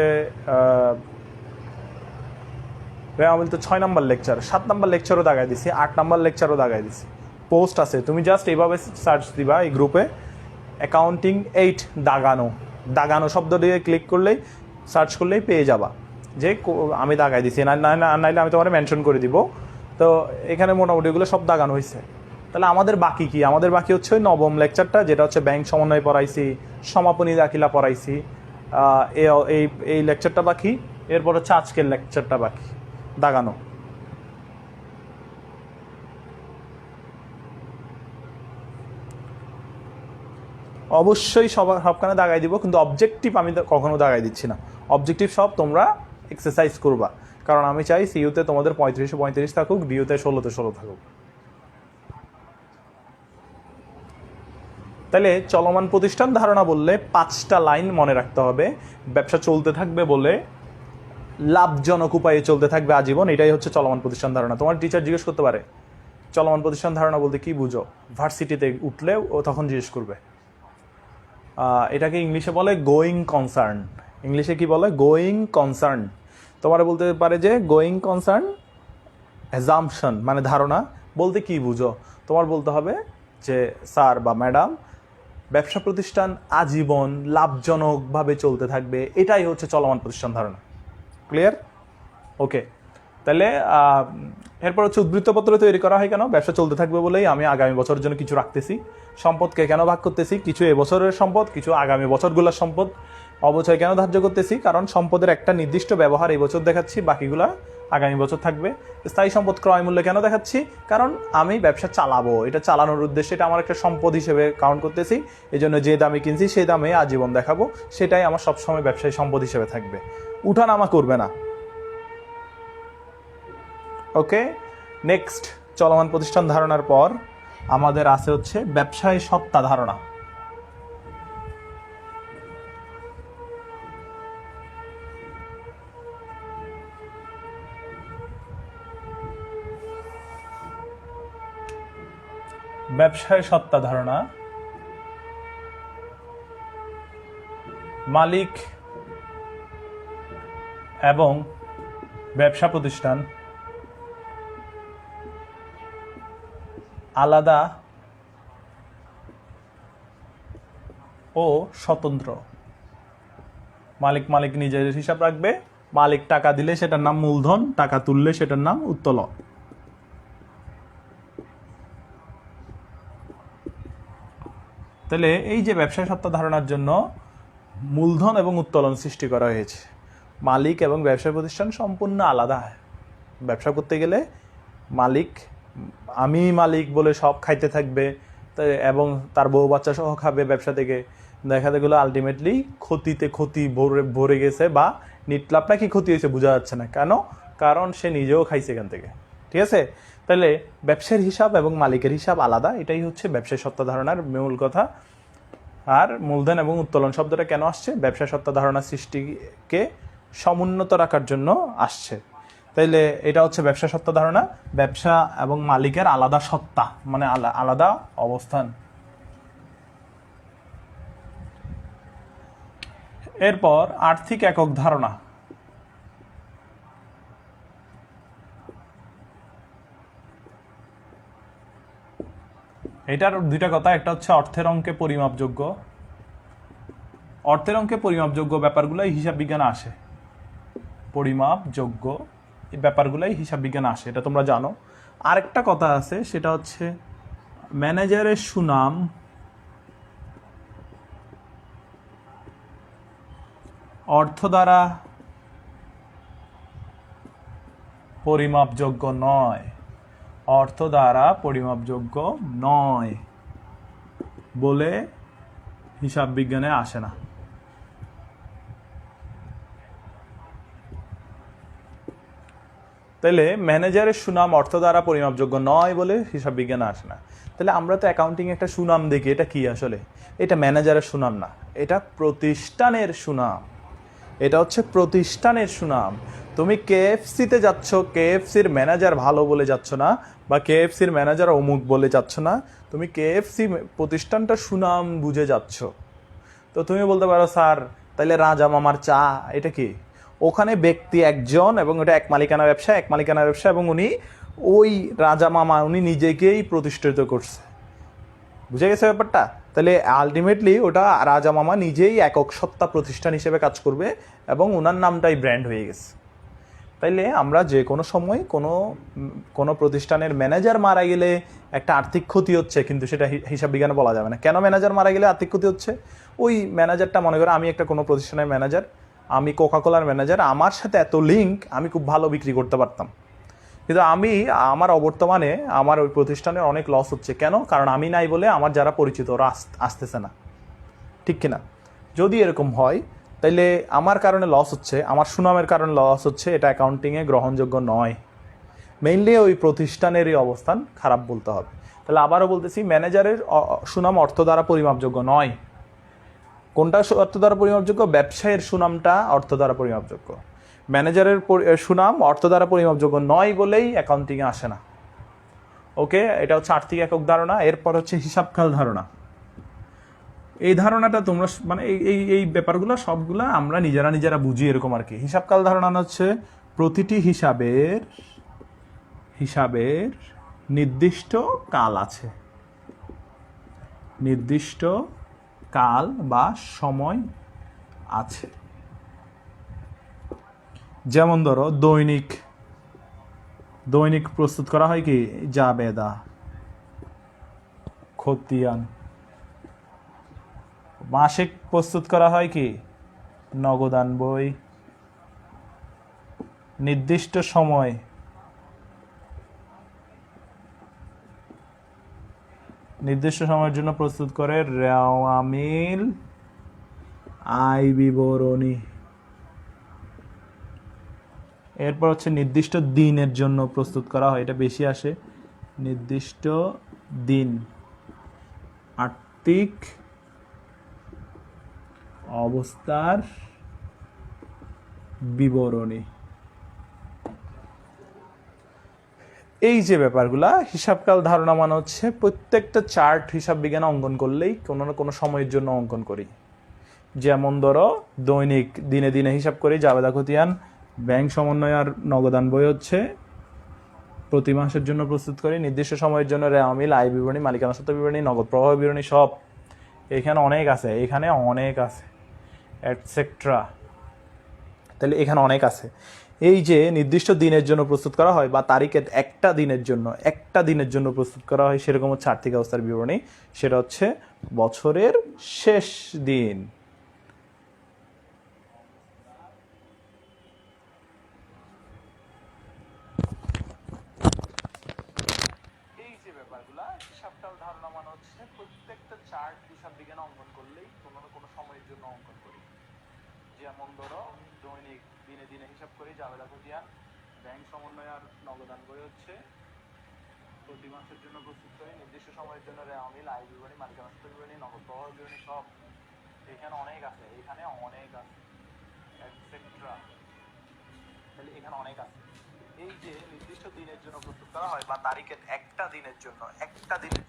রেওয়া মিল তো 6 নম্বর লেকচার, 7 নম্বর লেকচারও দাগাই দিছি, 8 নম্বর লেকচারও দাগাই দিছি। পোস্ট আছে, তুমি জাস্ট এইভাবে সার্চ দিবা এই গ্রুপে অ্যাকাউন্টিং 8 দাগানো, দাগানো শব্দ দিয়ে ক্লিক করলেই, সার্চ করলেই পেয়ে যাবা যে আমি দাগাই দিছি। নাইলে আমি তোমার মেনশন করে দিব। তো এখানে মোটামুটি এগুলো সব দাগানো হয়েছে। তাহলে আমাদের বাকি কি? আমাদের বাকি হচ্ছে ওই 9ম লেকচারটা, যেটা হচ্ছে ব্যাংক সমন্বয় পড়াইছি, সমাপনী দাখিলা পড়াইছি, এই এই লেকচারটা বাকি। এরপর হচ্ছে আজকের লেকচারটা বাকি দাগানো। অবশ্যই সবখানে দাগাই দিব, কিন্তু অবজেক্টিভ আমি কখনো দাগাই দিচ্ছি না। অবজেক্টিভ সব তোমরা এক্সারসাইজ করবা, কারণ আমি চাই সিইউতে তোমাদের 35-35 থাকুক, ডিইউতে 16-16 থাকুক। তাহলে চলমান প্রতিষ্ঠান ধারণা বললে 5টা লাইন মনে রাখতে হবে। ব্যবসা চলতে থাকবে বলে লাভজনক উপায়ে চলতে থাকবে আজীবন, এটাই হচ্ছে চলমান প্রতিষ্ঠান ধারণা। তোমার টিচার জিজ্ঞেস করতে পারে চলমান প্রতিষ্ঠান ধারণা বলতে কি বুঝো, ভার্সিটিতে উঠলে ও তখন জিজ্ঞেস করবে। এটাকে ইংলিশে বলে গোয়িং কনসার্ন। ইংলিশে কি বলে? Going concern. তোমার বলতে পারে যে গোয়িং কনসার্ন অ্যাজাম্পশন, মানে ধারণা বলতে কি বুঝো। তোমার বলতে হবে যে স্যার বা ম্যাডাম, ব্যবসা প্রতিষ্ঠান আজীবন লাভজনকভাবে চলতে থাকবে, এটাই হচ্ছে চলমান প্রতিষ্ঠান ধারণা। ক্লিয়ার? ওকে। তাহলে এরপর হচ্ছে উদ্বৃত্তপত্র তৈরি করা হয় কেন? ব্যবসা চলতে থাকবে বলেই আমি আগামী বছরের জন্য কিছু রাখতেছি। সম্পদকে কেন ভাগ করতেছি? কিছু এবছরের সম্পদ, কিছু আগামী বছরগুলোর সম্পদ। অবচয় কেন ধার্য করতেছি? কারণ সম্পদের একটা নির্দিষ্ট ব্যবহার এই বছর দেখাচ্ছি, বাকিগুলা আগামী বছর থাকবে। স্থায়ী সম্পদ ক্রয় মূল্য কেন দেখাচ্ছি? কারণ আমি ব্যবসা চালাবো, এটা চালানোর উদ্দেশ্যে এটা আমার একটা সম্পদ হিসেবে কাউন্ট করতেছি। এই জন্য যে দামে কিনছি সেই দামে আজীবন দেখাবো, সেটাই আমার সবসময় ব্যবসায়ী সম্পদ হিসেবে থাকবে, উঠানামা করবে না। ওকে, নেক্সট চলমান প্রতিষ্ঠান ধারণার পর আমাদের আছে হচ্ছে ব্যবসায় সত্তা ধারণা। ব্যবসায় সত্তা ধারণা, মালিক এবং ব্যবসা প্রতিষ্ঠান আলাদা ও স্বতন্ত্র। মালিক নিজের হিসাব রাখবে, মালিক টাকা দিলে সেটার নাম মূলধন, টাকা তুললে সেটার নাম উত্তোলন। তাহলে এই যে ব্যবসায় সত্তা ধারণার জন্য মূলধন এবং উত্তোলন সৃষ্টি করা হয়েছে। মালিক এবং ব্যবসা প্রতিষ্ঠান সম্পূর্ণ আলাদা। ব্যবসা করতে গেলে মালিক, আমি মালিক বলে সব খাইতে থাকবে এবং তার বউ বাচ্চা সহ খাবে ব্যবসা থেকে। দেখা গেলো আলটিমেটলি ক্ষতি ভরে গেছে, বা নিটলাভটা কি ক্ষতি হয়েছে বোঝা যাচ্ছে না। কেন? কারণ সে নিজেও খাইছে এখান থেকে। ঠিক আছে? তাহলে ব্যবসার হিসাব এবং মালিকের হিসাব আলাদা, এটাই হচ্ছে ব্যবসায় সত্তা ধারণার মূল কথা। আর মূলধন এবং উত্তোলন শব্দটা কেন আসছে? ব্যবসায় সত্তা ধারণা সৃষ্টিকে সমুন্নত রাখার জন্য আসছে। তাইলে এটা হচ্ছে ব্যবসা সত্তা ধারণা, ব্যবসা এবং মালিকের আলাদা সত্তা, মানে আলাদা অবস্থান। এরপর আর্থিক একক ধারণা। এটার দুইটা কথা, একটা হচ্ছে অর্থের অঙ্কে পরিমাপযোগ্য, অর্থের অঙ্কে পরিমাপযোগ্য ব্যাপারগুলোই হিসাব বিজ্ঞানে আসে, পরিমাপযোগ্য এই ব্যাপারগুলোই হিসাব বিজ্ঞানে আসে, এটা তোমরা জানো। আরেকটা কথা আছে, সেটা হচ্ছে ম্যানেজারের সুনাম অর্থ দ্বারা পরিমাপযোগ্য নয়, অর্থ দ্বারা পরিমাপযোগ্য নয় বলে হিসাব বিজ্ঞানে আসে না। তাহলে ম্যানেজারের সুনাম অর্থ দ্বারা পরিমাপযোগ্য নয় বলে হিসাব বিজ্ঞানে আসে না। তাহলে আমরা তো অ্যাকাউন্টিং একটা সুনাম দেখি, এটা কি আসলে? এটা ম্যানেজারের সুনাম না, এটা প্রতিষ্ঠানের সুনাম। এটা হচ্ছে প্রতিষ্ঠানের সুনাম। তুমি কেএফসিতে যাচ্ছ, কেএফসির ম্যানেজার ভালো বলে যাচ্ছ না, বা কেএফসির ম্যানেজার অমুক বলে যাচ্ছ না, তুমি কেএফসি প্রতিষ্ঠানটা সুনাম বুঝে যাচ্ছ। তো তুমি বলতে পারো স্যার তাহলে রাজা মামার চা এটা কি? ওখানে ব্যক্তি একজন এবং ওটা এক মালিকানা ব্যবসা, এবং উনি ওই রাজা মামা উনি নিজেকেই প্রতিষ্ঠিত করছে। বুঝে গেছে ব্যাপারটা? তাহলে আলটিমেটলি ওটা রাজা মামা নিজেই একক সত্তা প্রতিষ্ঠান হিসেবে কাজ করবে এবং ওনার নামটাই ব্র্যান্ড হয়ে গেছে। তাইলে আমরা যে কোনো সময় কোনো প্রতিষ্ঠানের ম্যানেজার মারা গেলে একটা আর্থিক ক্ষতি হচ্ছে, কিন্তু সেটা হিসাব বিজ্ঞানে বলা যাবে না। কেন ম্যানেজার মারা গেলে আর্থিক ক্ষতি হচ্ছে? ওই ম্যানেজারটা, মনে করো আমি একটা কোনো প্রতিষ্ঠানের ম্যানেজার, আমি কোকাকোলার ম্যানেজার, আমার সাথে এত লিঙ্ক, আমি খুব ভালো বিক্রি করতে পারতাম, কিন্তু আমার অবর্তমানে আমার ওই প্রতিষ্ঠানের অনেক লস হচ্ছে। কেন? কারণ আমি নাই বলে আমার যারা পরিচিত ওরা আসতেছে না, ঠিক কিনা? যদি এরকম হয় তাইলে আমার কারণে লস হচ্ছে, আমার সুনামের কারণে লস হচ্ছে, এটা অ্যাকাউন্টিংয়ে গ্রহণযোগ্য নয়। মেইনলি ওই প্রতিষ্ঠানেরই অবস্থান খারাপ বলতে হবে। তাহলে আবারও বলতেছি, ম্যানেজারের সুনাম অর্থ দ্বারা পরিমাপযোগ্য নয়। কোনটা অর্থ দ্বারা পরিমাপযোগ্য? ব্যবসায়ের সুনামটা অর্থ দ্বারা পরিমাপযোগ্য। ম্যানেজারের সুনাম অর্থ দ্বারা পরিমাপযোগ্য নয় বলেই অ্যাকাউন্টিংয়ে আসে না। ওকে, এটা হচ্ছে আর্থিক একক ধারণা। এরপর হচ্ছে হিসাবকাল ধারণা। এই ধারণাটা তোমরা মানে এই ব্যাপারগুলো সবগুলা আমরা নিজেরা বুঝি এরকম আর কি। হিসাবকাল ধারণা হচ্ছে প্রতিটি হিসাবের নির্দিষ্ট কাল আছে, নির্দিষ্ট কাল বা সময় আছে। যেমন ধরো দৈনিক প্রস্তুত করা হয় কি? জাবেদা, খতিয়ান। মাসিক প্রস্তুত করা হয় কি? নগদান বই। নির্দিষ্ট সময়ের জন্য প্রস্তুত করে রেওয়ামিল, আয় বিবরণী। এরপর হচ্ছে নির্দিষ্ট দিনের জন্য প্রস্তুত করা হয়, এটা বেশি আসে। নির্দিষ্ট দিন, আর্থিক অবস্থার বিবরণী। এই যে ব্যাপারগুলা, হিসাবকাল ধারণা মানে হচ্ছে প্রত্যেকটা চার্ট হিসাব বিজ্ঞানে অঙ্কন করলেই কোনো না কোনো সময়ের জন্য অঙ্কন করি। যেমন ধরো দৈনিক দিনে দিনে হিসাব করি, জাবেদা খতিয়ান, ব্যাংক সমন্বয় আর নগদান বই হচ্ছে প্রতি মাসের জন্য প্রস্তুত করি। নির্দিষ্ট সময়ের জন্য রেওয়ামিল, আয় বিবরণী, মালিকানা সত্ত্ব বিবরণী, নগদ প্রবাহ বিবরণী, সব এখানে অনেক আছে এটসেট্রা। তাহলে এখানে অনেক আছে। এই যে নির্দিষ্ট দিনের জন্য প্রস্তুত করা হয় বা তারিখের একটা দিনের জন্য প্রস্তুত করা হয়, সেরকম হচ্ছে আর্থিক অবস্থার বিবরণী। সেটা হচ্ছে বছরের শেষ দিন। এই যে ব্যাপারগুলা, হিসাবকাল ধারণা মানে হচ্ছে প্রত্যেকটা চার্ট হিসাব বিজ্ঞানে অঙ্কন করলেই কোনো না কোনো সময়ের জন্য অঙ্কন করি। যেমন ধরো দৈনিক দিনে দিনে হিসাব করি, জাবেদা খতিয়ান, ব্যাংক সমন্বয় আর নগদান বই হচ্ছে প্রতি মাসের জন্য প্রস্তুত করি। নির্দিষ্ট সময়ের জন্য রেওয়ামিল, আয় বিবরণী, মালিকানা সত্ত্ব বিবরণী, নগদ প্রবাহ বিবরণী, সব এখানে অনেক আছে এটসেট্রা। তাহলে এখানে অনেক আছে। এই যে নির্দিষ্ট দিনের জন্য প্রস্তুত করা হয় বা তারিখের একটা দিনের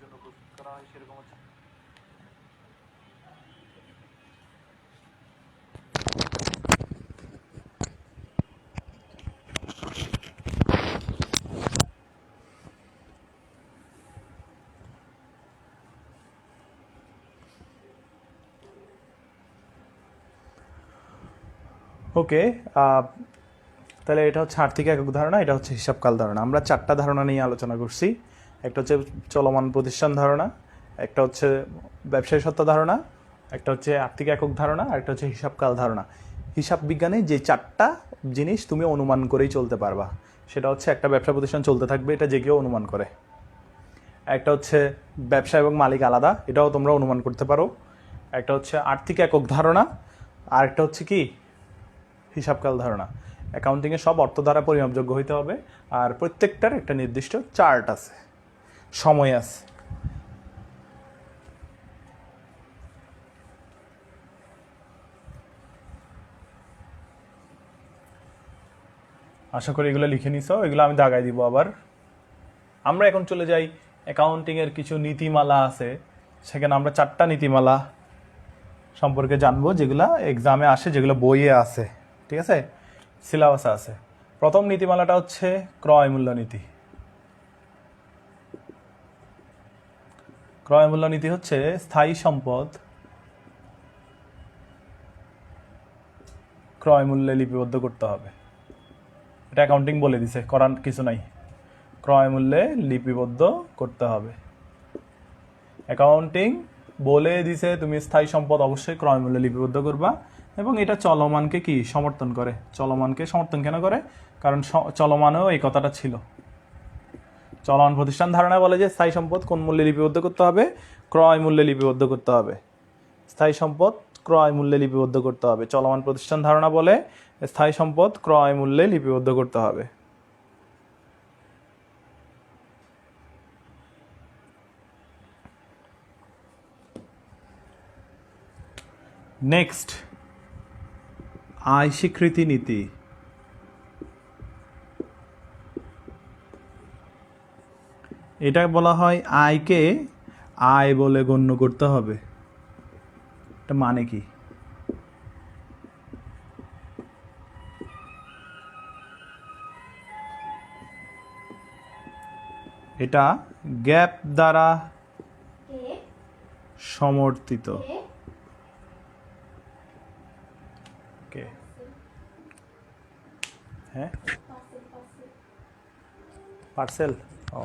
জন্য প্রস্তুত করা হয়, সেরকম হচ্ছে ওকে, তাহলে এটা হচ্ছে আর্থিক একক ধারণা, এটা হচ্ছে হিসাবকাল ধারণা। আমরা 4টা ধারণা নিয়ে আলোচনা করছি। একটা হচ্ছে চলমান প্রতিষ্ঠান ধারণা, একটা হচ্ছে ব্যবসায়ী সত্তা ধারণা, একটা হচ্ছে আর্থিক একক ধারণা, আর একটা হচ্ছে হিসাবকাল ধারণা। হিসাব বিজ্ঞানে যে 4টা জিনিস তুমি অনুমান করেই চলতে পারবা, সেটা হচ্ছে একটা ব্যবসা প্রতিষ্ঠান চলতে থাকবে, এটা যে কেউ অনুমান করে। একটা হচ্ছে ব্যবসা এবং মালিক আলাদা, এটাও তোমরা অনুমান করতে পারো। একটা হচ্ছে আর্থিক একক ধারণা, আর একটা হচ্ছে কি হিসাবকাল ধারণা। অ্যাকাউন্টিংয়ে সব অর্থ দ্বারা পরিমাপযোগ্য হইতে হবে, আর প্রত্যেকটার একটা নির্দিষ্ট চার্ট আছে, সময় আছে। আশা করি এগুলো লিখে নিছো, এগুলো আমি দাগাই দিব আবার। আমরা এখন চলে যাই অ্যাকাউন্টিংয়ের কিছু নীতিমালা আছে, সেখানে আমরা 4টা নীতিমালা সম্পর্কে জানবো, যেগুলো এক্সামে আসে, যেগুলো বইয়ে আছে, ঠিক আছে, সিলেবাসে আছে। প্রথম নীতিমালাটা হচ্ছে ক্রয় মূল্যনীতি। ক্রয় মূল্যনীতি হচ্ছে স্থায়ী সম্পদ ক্রয় মূল্যে লিপিবদ্ধ করতে হবে। এটা অ্যাকাউন্টিং বলে দিছে, করার কিছু নাই, ক্রয় মূল্যে লিপিবদ্ধ করতে হবে। অ্যাকাউন্টিং বলে দিছে তুমি স্থায়ী সম্পদ অবশ্যই ক্রয় মূল্যে লিপিবদ্ধ করবা, এবং এটা চলমানকে কি সমর্থন করে। চলমানকে সমর্থন কেন করে? কারণ চলমানেও এই কথাটা ছিল। চলমান প্রতিষ্ঠান ধারণা বলে যে স্থায়ী সম্পদ কোন মূল্যে লিপিবদ্ধ করতে হবে? ক্রয় মূল্যে লিপিবদ্ধ করতে হবে। স্থায়ী সম্পদ ক্রয় মূল্যে লিপিবদ্ধ করতে হবে। চলমান প্রতিষ্ঠান ধারণা বলে স্থায়ী সম্পদ ক্রয় মূল্যে লিপিবদ্ধ করতে হবে। নেক্সট, আয় স্বীকৃতি নীতি। এটা বলা হয় আয়কে আয় বলে গণ্য করতে হবে। এটা মানে কি? এটা গ্যাপ দ্বারা সমর্থিত। হ্যাঁ, পার্সেল। ও,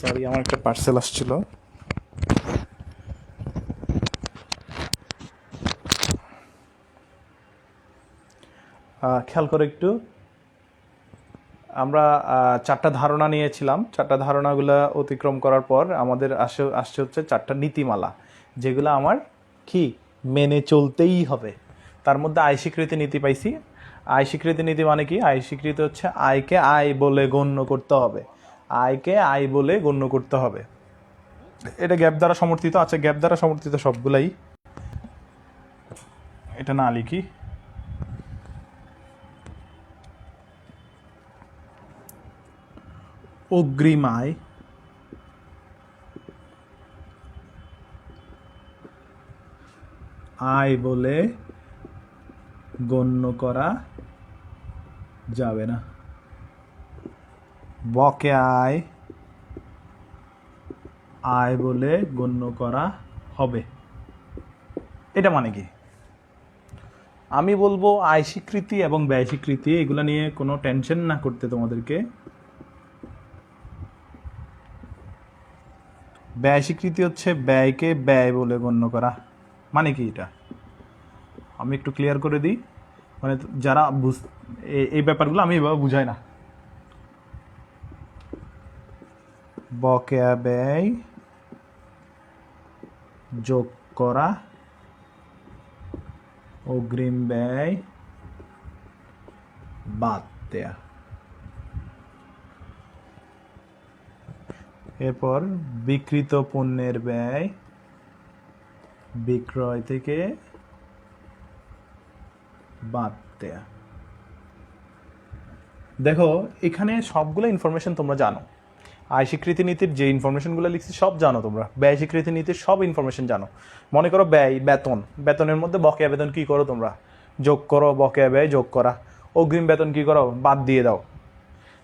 সরি, আমার একটা পার্সেল আসছিল। খেয়াল করে একটু, আমরা চারটা ধারণা নিয়েছিলাম। চারটা ধারণাগুলো অতিক্রম করার পর আমাদের আসছে হচ্ছে চারটা নীতিমালা, যেগুলো আমার কি মেনে চলতেই হবে। তার মধ্যে আয় স্বীকৃতি নীতি পাইছি। আয় স্বীকৃতি নীতি মানে কি? আয় স্বীকৃতি হচ্ছে আয়কে আয় বলে গণ্য করতে হবে, আয়কে আয় বলে গণ্য করতে হবে। এটা গ্যাপ দ্বারা সমর্থিত আছে, গ্যাপ দ্বারা সমর্থিত সবগুলাই, এটা না লিখি। অগ্রিম আয়, আয় বলে গণ্য করা যাবে না। বকেয়া আয়, আয় বলে গণ্য করা হবে। এটা মানে কি? আমি বলবো আয় স্বীকৃতি এবং ব্যয় স্বীকৃতি এগুলো নিয়ে কোনো টেনশন না করতে তোমাদেরকে। ব্যয় স্বীকৃতি হচ্ছে ব্যয়কে ব্যয় বলে গণ্য করা। মানে কি এটা আমি একটু ক্লিয়ার করে দিই, মানে যারা এই ব্যাপারগুলো আমি এভাবে বুঝাই না। বকেয়া ব্যয় যোগ করা, অগ্রিম ব্যয় বাদ দেয়া। এরপর বিক্রিত পণ্যের ব্যয় বিক্রয় থেকে বাদ দেয়া। দেখো এখানে সবগুলো ইনফরমেশন তোমরা জানো। আয় স্বীকৃতি নীতির যে ইনফরমেশনগুলো লিখছি সব জানো তোমরা। ব্যয় স্বীকৃতি নীতির সব ইনফরমেশন জানো। মনে করো ব্যয়, বেতন, বেতনের মধ্যে বকেয়া বেতন কি করো তোমরা? যোগ করো, বকেয়া ব্যয় যোগ করা। অগ্রিম বেতন কি করো? বাদ দিয়ে দাও।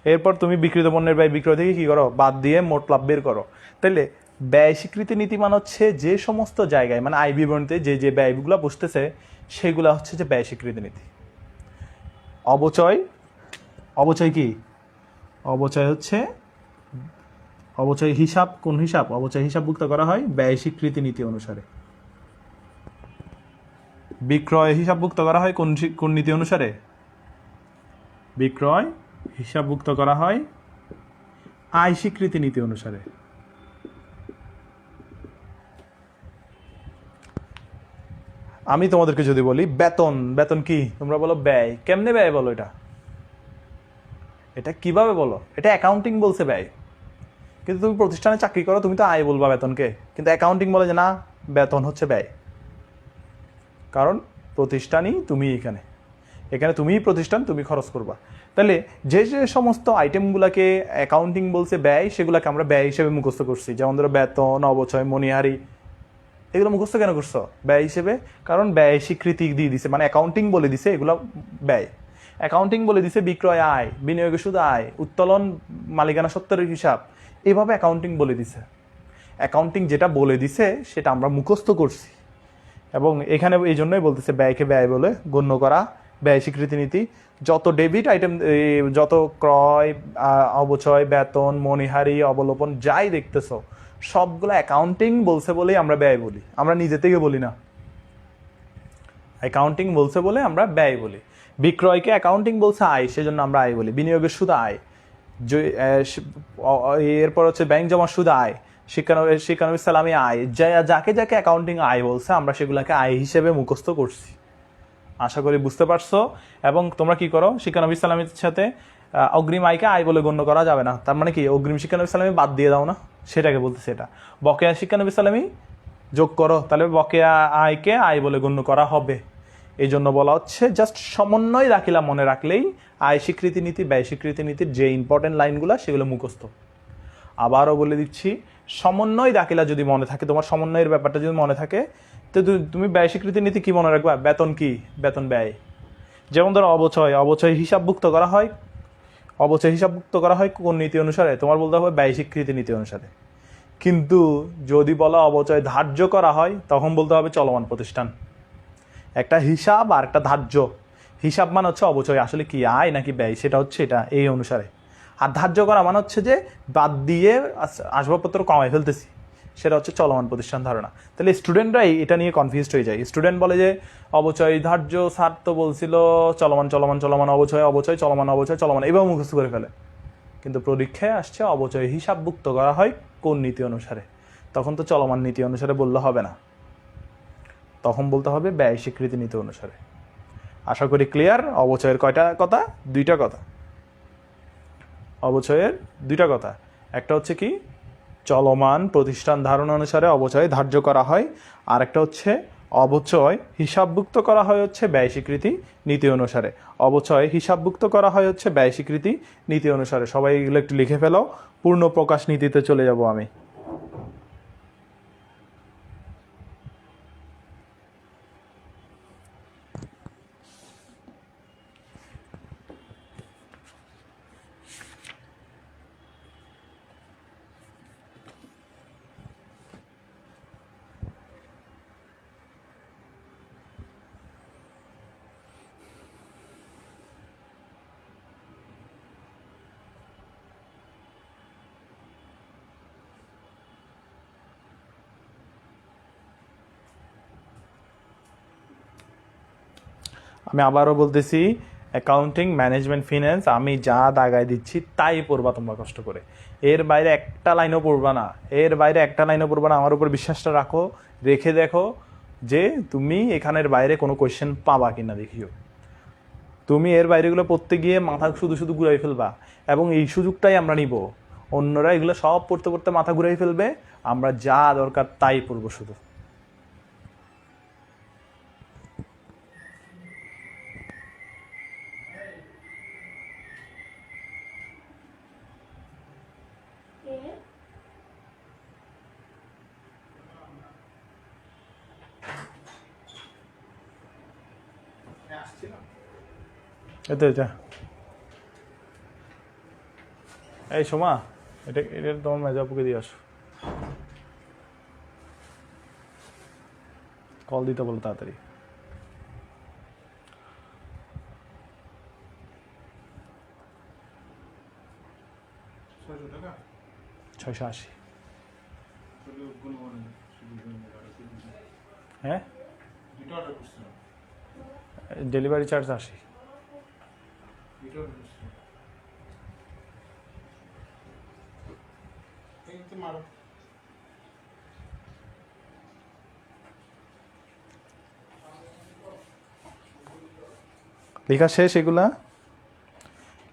এরপর তুমি বিক্রিত পণ্যের ব্যয় বিক্রয় থেকে কি করো? বাদ দিয়ে মোট লাভ বের করো। তাহলে ব্যয় স্বীকৃতি নীতি মানে হচ্ছে যে সমস্ত জায়গায় মানে আয় বিবরণীতে যে যে ব্যয়গুলো বসতেছে সেগুলো হচ্ছে যে ব্যয় স্বীকৃতি নীতি। অবচয়, অবচয় কি? অবচয় হচ্ছে অবচয় হিসাব। কোন হিসাব? অবচয় হিসাবভুক্ত করা হয় ব্যয় স্বীকৃতি নীতি অনুসারে। বিক্রয় হিসাবভুক্ত করা হয় কোন নীতি অনুসারে? বিক্রয় হিসাবভুক্ত করা হয় আয় স্বীকৃতি নীতি অনুসারে। আমি তোমাদেরকে যদি বলি বেতন, বেতন কি? তোমরা বলো ব্যয়। কেমনে ব্যয় বলো? এটা কিভাবে বলো? এটা অ্যাকাউন্টিং বলছে ব্যয়। কিন্তু তুমি প্রতিষ্ঠানে চাকরি করো, তুমি তো আয় বলবা বেতনকে, কিন্তু অ্যাকাউন্টিং বলে যে না, বেতন হচ্ছে ব্যয়। কারণ প্রতিষ্ঠানই তুমি, এখানে তুমিই প্রতিষ্ঠান, তুমি খরচ করবা। তাহলে যে যে সমস্ত আইটেমগুলোকে অ্যাকাউন্টিং বলছে ব্যয়, সেগুলোকে আমরা ব্যয় হিসেবে মুখস্থ করছি। যেমন ধরো বেতন, অবচয়, মণিহারি, এগুলো মুখস্থ কেন করছো? ব্যয় হিসেবে। কারণ ব্যয় স্বীকৃতি দিয়ে দিছে, মানে অ্যাকাউন্টিং বলে দিছে এগুলো ব্যয়। অ্যাকাউন্টিং বলে দিছে বিক্রয় আয়, বিনিয়োগের সুদ আয়, উত্তোলন মালিকানা সত্ত্বের হিসাব, এইভাবে অ্যাকাউন্টিং বলে দিছে। অ্যাকাউন্টিং যেটা বলে দিছে সেটা আমরা মুখস্থ করছি। এবং এখানে এই জন্যই বলতেছে ব্যয়কে ব্যয় বলে গণ্য করা, ব্যয় স্বীকৃতি নীতি। যত ডেবিট আইটেম, যত ক্রয়, অবচয়, বেতন, মণিহারি, অবলোপন যাই দেখতেছো সবগুলো অ্যাকাউন্টিং বলছে বলেই আমরা ব্যয় বলি, আমরা নিজে থেকে বলি না। অ্যাকাউন্টিং বলছে বলে আমরা ব্যয় বলি। বিক্রয়কে অ্যাকাউন্টিং বলছে আয়, সেজন্য আমরা আয় বলি। বিনিয়োগের সুদ আয়, এরপর হচ্ছে ব্যাংক জমা সুদ আয়, শিক্ষানবিশ সালামি আয়, যাকে যাকে অ্যাকাউন্টিং আয় বলছে আমরা সেগুলোকে আয় হিসেবে মুখস্থ করছি। আশা করি বুঝতে পারছো। এবং তোমরা কি করো? শিক্ষানবিশ সালামির সাথে অগ্রিম আয়কে আয় বলে গণ্য করা যাবে না। তার মানে কি? অগ্রিম শিক্ষানবিশ সালামি বাদ দিয়ে দাও না, সেটাকে বলতেছে এটা। বকেয়া শিক্ষানবিশ সালামি যোগ করো, তাহলে বকেয়া আয়কে আয় বলে গণ্য করা হবে। এই জন্য বলা হচ্ছে জাস্ট সমন্বয় দাখিলা মনে রাখলেই আয় স্বীকৃতি নীতি, ব্যয় স্বীকৃতি নীতির যে ইম্পর্টেন্ট লাইনগুলো সেগুলো মুখস্থ। আবারও বলে দিচ্ছি, সমন্বয় দাখিলা যদি মনে থাকে, তোমার সমন্বয়ের ব্যাপারটা যদি মনে থাকে, তো তুমি ব্যয় স্বীকৃতি নীতি কি মনে রাখবা? বেতন কি? বেতন ব্যয়। যেমন ধরো অবচয়, অবচয় হিসাবভুক্ত করা হয়, অবচয় হিসাবভুক্ত করা হয় কোন নীতি অনুসারে? তোমার বলতে হবে ব্যয় স্বীকৃতি নীতি অনুসারে। কিন্তু যদি বলা অবচয় ধার্য করা হয়, তখন বলতে হবে চলমান প্রতিষ্ঠান। একটা হিসাব আর একটা ধার্য। হিসাব মানে হচ্ছে অবচয় আসলে কি আয় নাকি ব্যয়, সেটা হচ্ছে এটা এই অনুসারে। আর ধার্য করা মানে হচ্ছে যে বাদ দিয়ে আসবাবপত্র কমাই ফেলতেছি, সেটা হচ্ছে চলমান প্রতিষ্ঠান ধারণা। তাহলে স্টুডেন্টরাই এটা নিয়ে কনফিউজড হয়ে যায়। স্টুডেন্ট বলে যে অবচয় ধার্য, স্যার তো বলছিল চলমান চলমান চলমান অবচয় অবচয় চলমান অবচয় চলমান, এভাবে মুখস্থ করে ফেলে। কিন্তু পরীক্ষায় আসছে অবচয় হিসাবভুক্ত করা হয় কোন নীতি অনুসারে, তখন তো চলমান নীতি অনুসারে বললে হবে না, তখন বলতে হবে ব্যয় স্বীকৃতি নীতি অনুসারে। আশা করি ক্লিয়ার। অবচয়ের কয়টা কথা? দুইটা কথা। অবচয়ের দুইটা কথা, একটা হচ্ছে কি চলমান প্রতিষ্ঠান ধারণা অনুসারে অবচয় ধার্য করা হয়, আর একটা হচ্ছে অবচয় হিসাবভুক্ত করা হয় হচ্ছে ব্যয় স্বীকৃতি নীতি অনুসারে। অবচয় হিসাবভুক্ত করা হয় হচ্ছে ব্যয় স্বীকৃতি নীতি অনুসারে। সবাই এগুলো একটু লিখে ফেলো। পূর্ণ প্রকাশ নীতিতে চলে যাব আমি। আমি আবারও বলতেছি, অ্যাকাউন্টিং, ম্যানেজমেন্ট, ফিন্যান্স আমি যা দাগায় দিচ্ছি তাই পড়বা তোমরা কষ্ট করে। এর বাইরে একটা লাইনও পড়বা না, এর বাইরে একটা লাইনও পড়বা না। আমার উপর বিশ্বাসটা রাখো, রেখে দেখো যে তুমি এখানের বাইরে কোনো কোয়েশ্চেন পাবা কিনা দেখিও। তুমি এর বাইরেগুলো পড়তে গিয়ে মাথা শুধু শুধু ঘুরাই ফেলবা, এবং এই সুযোগটাই আমরা নিব। অন্যরা এগুলো সব পড়তে পড়তে মাথা ঘুরাই ফেলবে, আমরা যা দরকার তাই পড়বো শুধু। এটা এই সোমা, এটা এটা তোমার মেজাপুকে দিয়ে আসো, কল দিতে বলো তাড়াতাড়ি। 680। হ্যাঁ, ডেলিভারি চার্জ 80। লেখা শেষ? এগুলা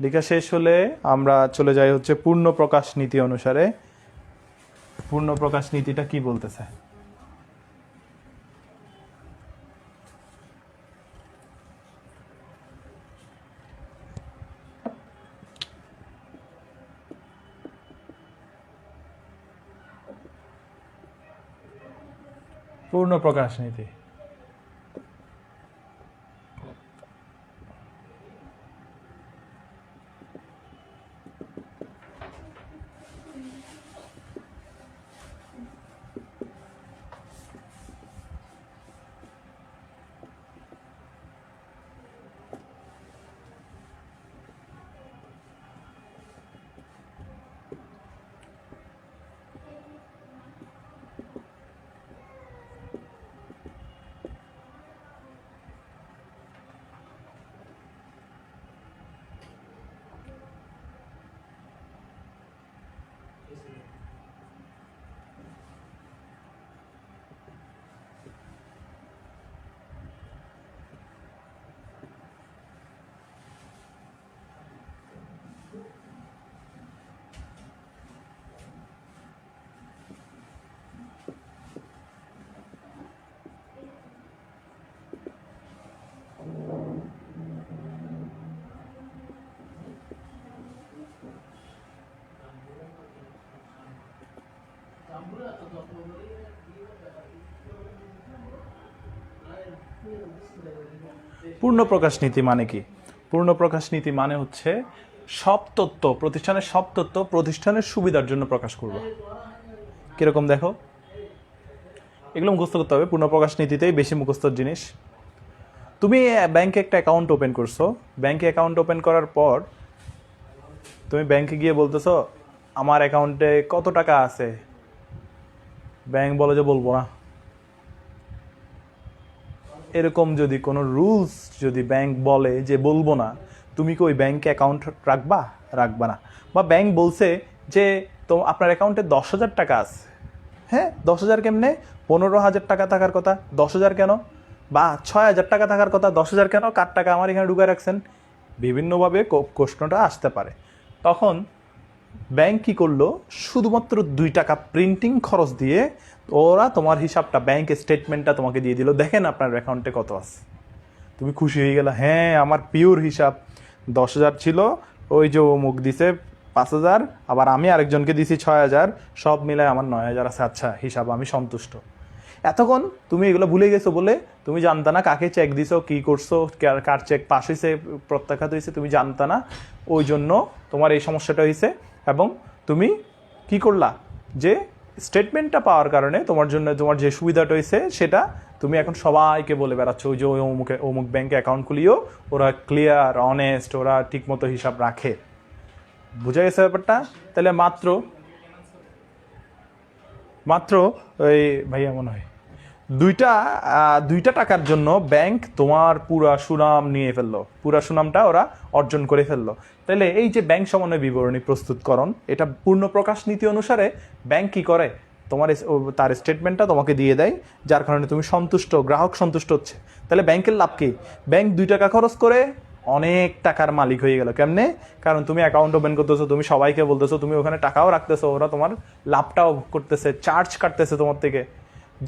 লেখা শেষ হলে আমরা চলে যাই হচ্ছে পূর্ণ প্রকাশ নীতি অনুসারে। পূর্ণ প্রকাশ নীতিটা কি বলতেছে? পূর্ণ প্রকাশ নীতি পূর্ণ প্রকাশ নীতি মানে কি? পূর্ণ প্রকাশ নীতি মানে হচ্ছে সব তথ্য, প্রতিষ্ঠানের সব তথ্য প্রতিষ্ঠানের সুবিধার জন্য প্রকাশ করব। কিরকম দেখো, এগুলো মুখস্থ করতে হবে। পূর্ণ প্রকাশ নীতিতেই বেশি মুখস্থর জিনিস। তুমি ব্যাংকে একটা অ্যাকাউন্ট ওপেন করছো, ব্যাংকে অ্যাকাউন্ট ওপেন করার পর তুমি ব্যাংকে গিয়ে বলতেছো আমার অ্যাকাউন্টে কত টাকা আছে, ব্যাংক বলে যে বলবো না, এরকম যদি কোনো রুলস যদি ব্যাংক বলে যে বলবো না, তুমি কি ওই ব্যাংকে অ্যাকাউন্ট রাখবা না। বা ব্যাংক বলছে যে তো আপনার অ্যাকাউন্টে 10,000 টাকা আছে, হ্যাঁ 10,000 কেমনে, 15,000 টাকা থাকার কথা 10,000 কেন, বা 6,000 টাকা থাকার কথা 10,000 কেন, কার টাকা আমার এখানে ঢুকে রাখছেন, বিভিন্নভাবে প্রশ্নটা আসতে পারে। তখন ব্যাংক কী করলো, শুধুমাত্র 2 টাকা প্রিন্টিং খরচ দিয়ে ওরা তোমার হিসাবটা, ব্যাংক স্টেটমেন্টটা তোমাকে দিয়ে দিল, দেখেন আপনার অ্যাকাউন্টে কত আছে। তুমি খুশি হয়ে গেলা, হ্যাঁ আমার পিওর হিসাব 10,000 ছিল, ওই যে অমুক দিছে 5,000, আবার আমি আরেকজনকে দিছি 6,000, সব মিলায় আমার 9,000 আছে, আচ্ছা হিসাব আমি সন্তুষ্ট। এতক্ষণ তুমি এগুলো ভুলে গেছো বলে তুমি জানতা না কাকে চেক দিছো, কি করছো, কার চেক পাস হয়েছে প্রত্যাখ্যাত হয়েছে, তুমি জানতা না, ওই জন্য তোমার এই সমস্যাটা হয়েছে। এবং তুমি কি করলা, যে স্টেটমেন্টটা পাওয়ার কারণে তোমার জন্য তোমার যে সুবিধাটা হয়েছে সেটা তুমি এখন সবাইকে বলে বেড়াচ্ছ, ওই যে ওই অমুক ব্যাংকে অ্যাকাউন্ট খুলিও, ওরা ক্লিয়ার অনেস্ট, ওরা ঠিকমতো হিসাব রাখে। বুঝা গেছে ব্যাপারটা? তাহলে মাত্র ওই ভাইয়া মনে হয় দুইটা টাকার জন্য ব্যাংক তোমার পুরা সুনাম নিয়ে ফেললো, পুরা সুনামটা ওরা অর্জন করে ফেললো। তাহলে এই যে ব্যাংক সমন্বয় বিবরণী প্রস্তুতকরণ, এটা পূর্ণ প্রকাশ নীতি অনুসারে ব্যাংক কি করে, তোমার তার স্টেটমেন্টটা তোমাকে দিয়ে দেয়, যার কারণে তুমি সন্তুষ্ট, গ্রাহক সন্তুষ্ট হচ্ছে। তাহলে ব্যাংকের লাভ কি, ব্যাংক 2 টাকা খরচ করে অনেক টাকার মালিক হয়ে গেল। কেমনে? কারণ তুমি অ্যাকাউন্ট ওপেন করতেছো, তুমি সবাইকে বলতেছো, তুমি ওখানে টাকাও রাখতেছো, ওরা তোমার লাভটাও করতেছে, চার্জ কাটতেছে তোমার থেকে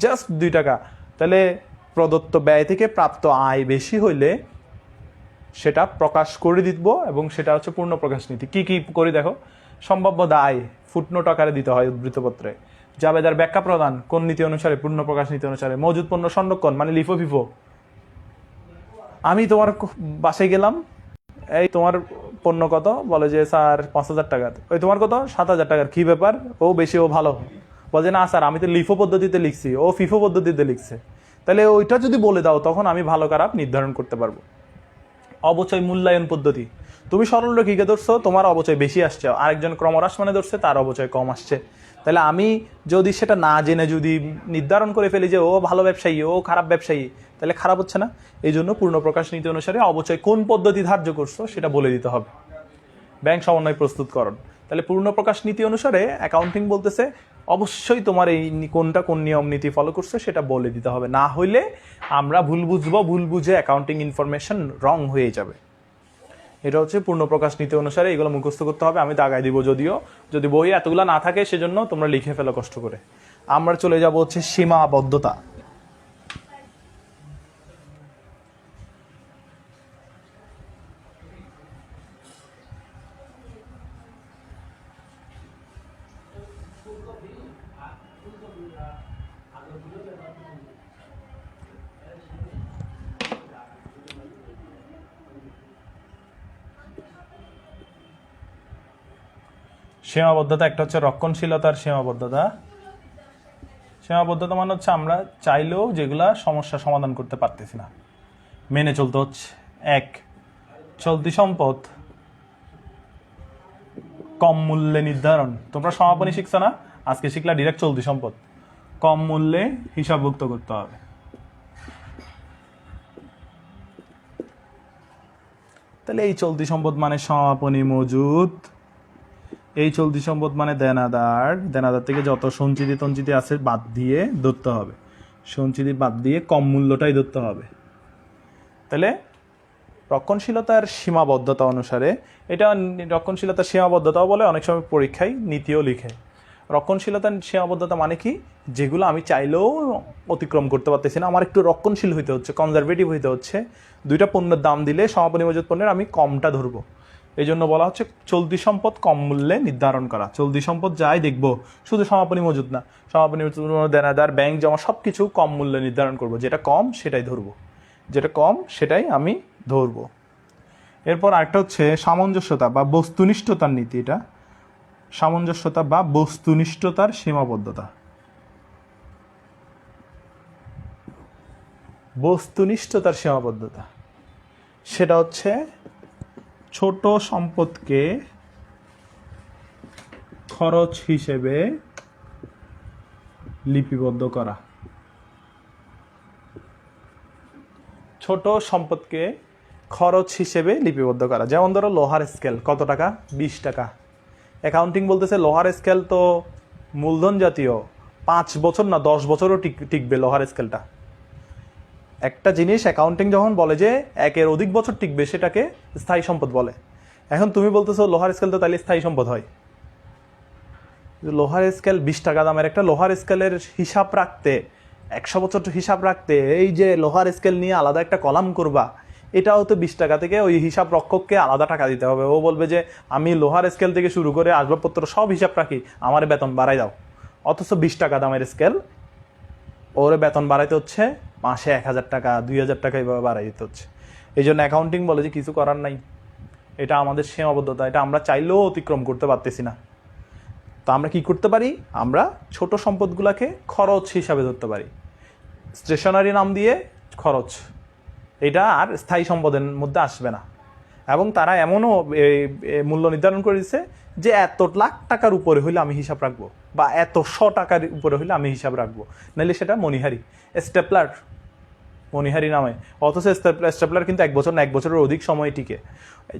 জাস্ট 2 টাকা। তাহলে প্রদত্ত ব্যয় থেকে প্রাপ্ত আয় বেশি হইলে সেটা প্রকাশ করে দিব, এবং সেটা হচ্ছে পূর্ণ প্রকাশ নীতি। কি কি করি দেখো, সম্ভাব্য দায় ফুটনোট আকারে দিতে হয় উদ্ধৃতপত্রে, জাবেদার ব্যাখ্যা প্রদান কোন নীতি অনুসারে, পূর্ণ প্রকাশ নীতি অনুসারে, মজুদ পণ্য সংরক্ষণ মানে লিফো ফিফো। আমি তোমার বাসায় গেলাম, এই তোমার পণ্য কত, বলে যে স্যার 5,000 টাকার, ওই তোমার কত 7,000 টাকার, কি ব্যাপার, ও বেশি ও ভালো, বলছে না স্যার আমি তো লিফো পদ্ধতিতে লিখছি, ও ফিফো পদ্ধতিতে লিখছে। তাহলে ওইটা যদি বলে দাও তখন আমি ভালো খারাপ নির্ধারণ করতে পারবো। অবচয় মূল্যায়ন পদ্ধতি, তুমি সরলরেখিকে ধরছো, তোমার অবচয় বেশি আসছে, আরেকজন ক্রমহ্রাস মানে ধরছে, তার অবচয় কম আসছে। তাহলে আমি যদি সেটা না জেনে যদি নির্ধারণ করে ফেলি যে ও ভালো ব্যবসায়ী, ও খারাপ ব্যবসায়ী, তাহলে খারাপ হচ্ছে না? এই জন্য পূর্ণ প্রকাশ নীতি অনুসারে অবচয় কোন পদ্ধতি ধার্য করছো সেটা বলে দিতে হবে। ব্যাংক সমন্বয় প্রস্তুতকরণ, তাহলে পূর্ণ প্রকাশ নীতি অনুসারে অ্যাকাউন্টিং বলতেছে অবশ্যই তোমার এই কোনটা কোন নিয়ম নীতি ফলো করছে সেটা বলে দিতে হবে, না হইলে আমরা ভুল বুঝবো, ভুল বুঝে অ্যাকাউন্টিং ইনফরমেশন রং হয়ে যাবে। এটা হচ্ছে পূর্ণ প্রকাশ নীতি অনুসারে, এগুলো মুখস্থ করতে হবে, আমি দাগাই দিব, যদিও যদি বই এতগুলো না থাকে সেজন্য তোমরা লিখে ফেলো কষ্ট করে। আমরা চলে যাব হচ্ছে সীমাবদ্ধতা। সীমাবদ্ধতা একটা হচ্ছে রক্ষণশীলতার সীমাবদ্ধতা। সীমাবদ্ধতা মানে হচ্ছে আমরা চাইলেও যেগুলা সমস্যা সমাধান করতে পারতেছি না, মেনে চলতে হচ্ছে। 1, চলতি সম্পদ কম মূল্যে নির্ধারণ। তোমরা সমাপনী শিখছো না, আজকে শিখলা ডিরেক্ট চলতি সম্পদ কম মূল্যে হিসাবভুক্ত করতে হবে। তাহলে এই চলতি সম্পদ মানে সমাপনী মজুদ, এই চলতি সম্পদ মানে দেনাদার, দেনাদার থেকে যত সঞ্চিতি আছে বাদ দিয়ে ধরতে হবে, সঞ্চিতি বাদ দিয়ে কম মূল্যটাই ধরতে হবে। তাহলে রক্ষণশীলতার সীমাবদ্ধতা অনুসারে, এটা রক্ষণশীলতার সীমাবদ্ধতাও বলে, অনেক সময় পরীক্ষায় নীতিও লিখে। রক্ষণশীলতার সীমাবদ্ধতা মানে কি, যেগুলো আমি চাইলেও অতিক্রম করতে পারতেছি না, আমার একটু রক্ষণশীল হইতে হচ্ছে, কনজারভেটিভ হইতে হচ্ছে। 2টা পণ্যের দাম দিলে সমাপনী মজুদ পণ্যের আমি কমটা ধরবো, এই জন্য বলা হচ্ছে চলতি সম্পদ কম মূল্যে নির্ধারণ করা। চলতি সম্পদ যাই দেখবো, শুধু সমাপনী মজুদ না, সমাপনী মজুদ, দেনাদার, ব্যাংক জমা সব কিছু কম মূল্যে নির্ধারণ করব, যেটা কম সেটাই ধরবো, যেটা কম সেটাই আমি ধরবো। এরপর আরেকটা হচ্ছে সামঞ্জস্যতা বা বস্তুনিষ্ঠতার নীতি। এটা সামঞ্জস্যতা বা বস্তুনিষ্ঠতার সীমাবদ্ধতা। বস্তুনিষ্ঠতার সীমাবদ্ধতা সেটা হচ্ছে ছোট সম্পদকে খরচ হিসেবে লিপিবদ্ধ করা। ছোট সম্পদকে খরচ হিসেবে লিপিবদ্ধ করা। যেমন ধরো লোহার স্কেল কত টাকা? 20 টাকা। অ্যাকাউন্টিং বলতেছে লোহার স্কেল তো মূলধন জাতীয়, 5 বছর না 10 বছরও টিকবে লোহার স্কেলটা। একটা জিনিস অ্যাকাউন্টিং যখন বলে যে একের অধিক বছর টিকবে সেটাকে স্থায়ী সম্পদ বলে। এখন তুমি বলতেছো লোহার স্কেল তো তাহলে স্থায়ী সম্পদ হয়। লোহার স্কেল 20 টাকা দামের একটা লোহার স্কেলের হিসাব রাখতে, 100 বছর হিসাব রাখতে এই যে লোহার স্কেল নিয়ে আলাদা একটা কলাম করবা, এটাও তো 20 টাকা থেকে ওই হিসাব রক্ষককে আলাদা টাকা দিতে হবে। ও বলবে যে আমি লোহার স্কেল থেকে শুরু করে আসবাবপত্র সব হিসাব রাখি, আমার বেতন বাড়াই দাও। অথচ 20 টাকা দামের স্কেল ওর বেতন বাড়াইতে হচ্ছে মাসে 1000 টাকা 2000 টাকা এইভাবে বাড়াই দিতে হচ্ছে। এই জন্য অ্যাকাউন্টিং বলে যে কিছু করার নাই, এটা আমাদের সীমাবদ্ধতা, এটা আমরা চাইলেও অতিক্রম করতে পারতেছি না। তো আমরা কি করতে পারি? আমরা ছোট সম্পদগুলোকে খরচ হিসাবে ধরতে পারি, স্টেশনারি নাম দিয়ে খরচ, এটা আর স্থায়ী সম্পদের মধ্যে আসবে না। এবং তারা এমনও মূল্য নির্ধারণ করে দিচ্ছে যে এত লাখ টাকার উপরে হইলে আমি হিসাব রাখবো, বা এত 100 টাকার উপরে হইলে আমি হিসাব রাখবো, নাহলে সেটা মনিহারি। স্টেপলার মনিহারি নামে, অথচ স্টেপলার কিন্তু 1 বছর না 1 বছরের অধিক সময় টিকে।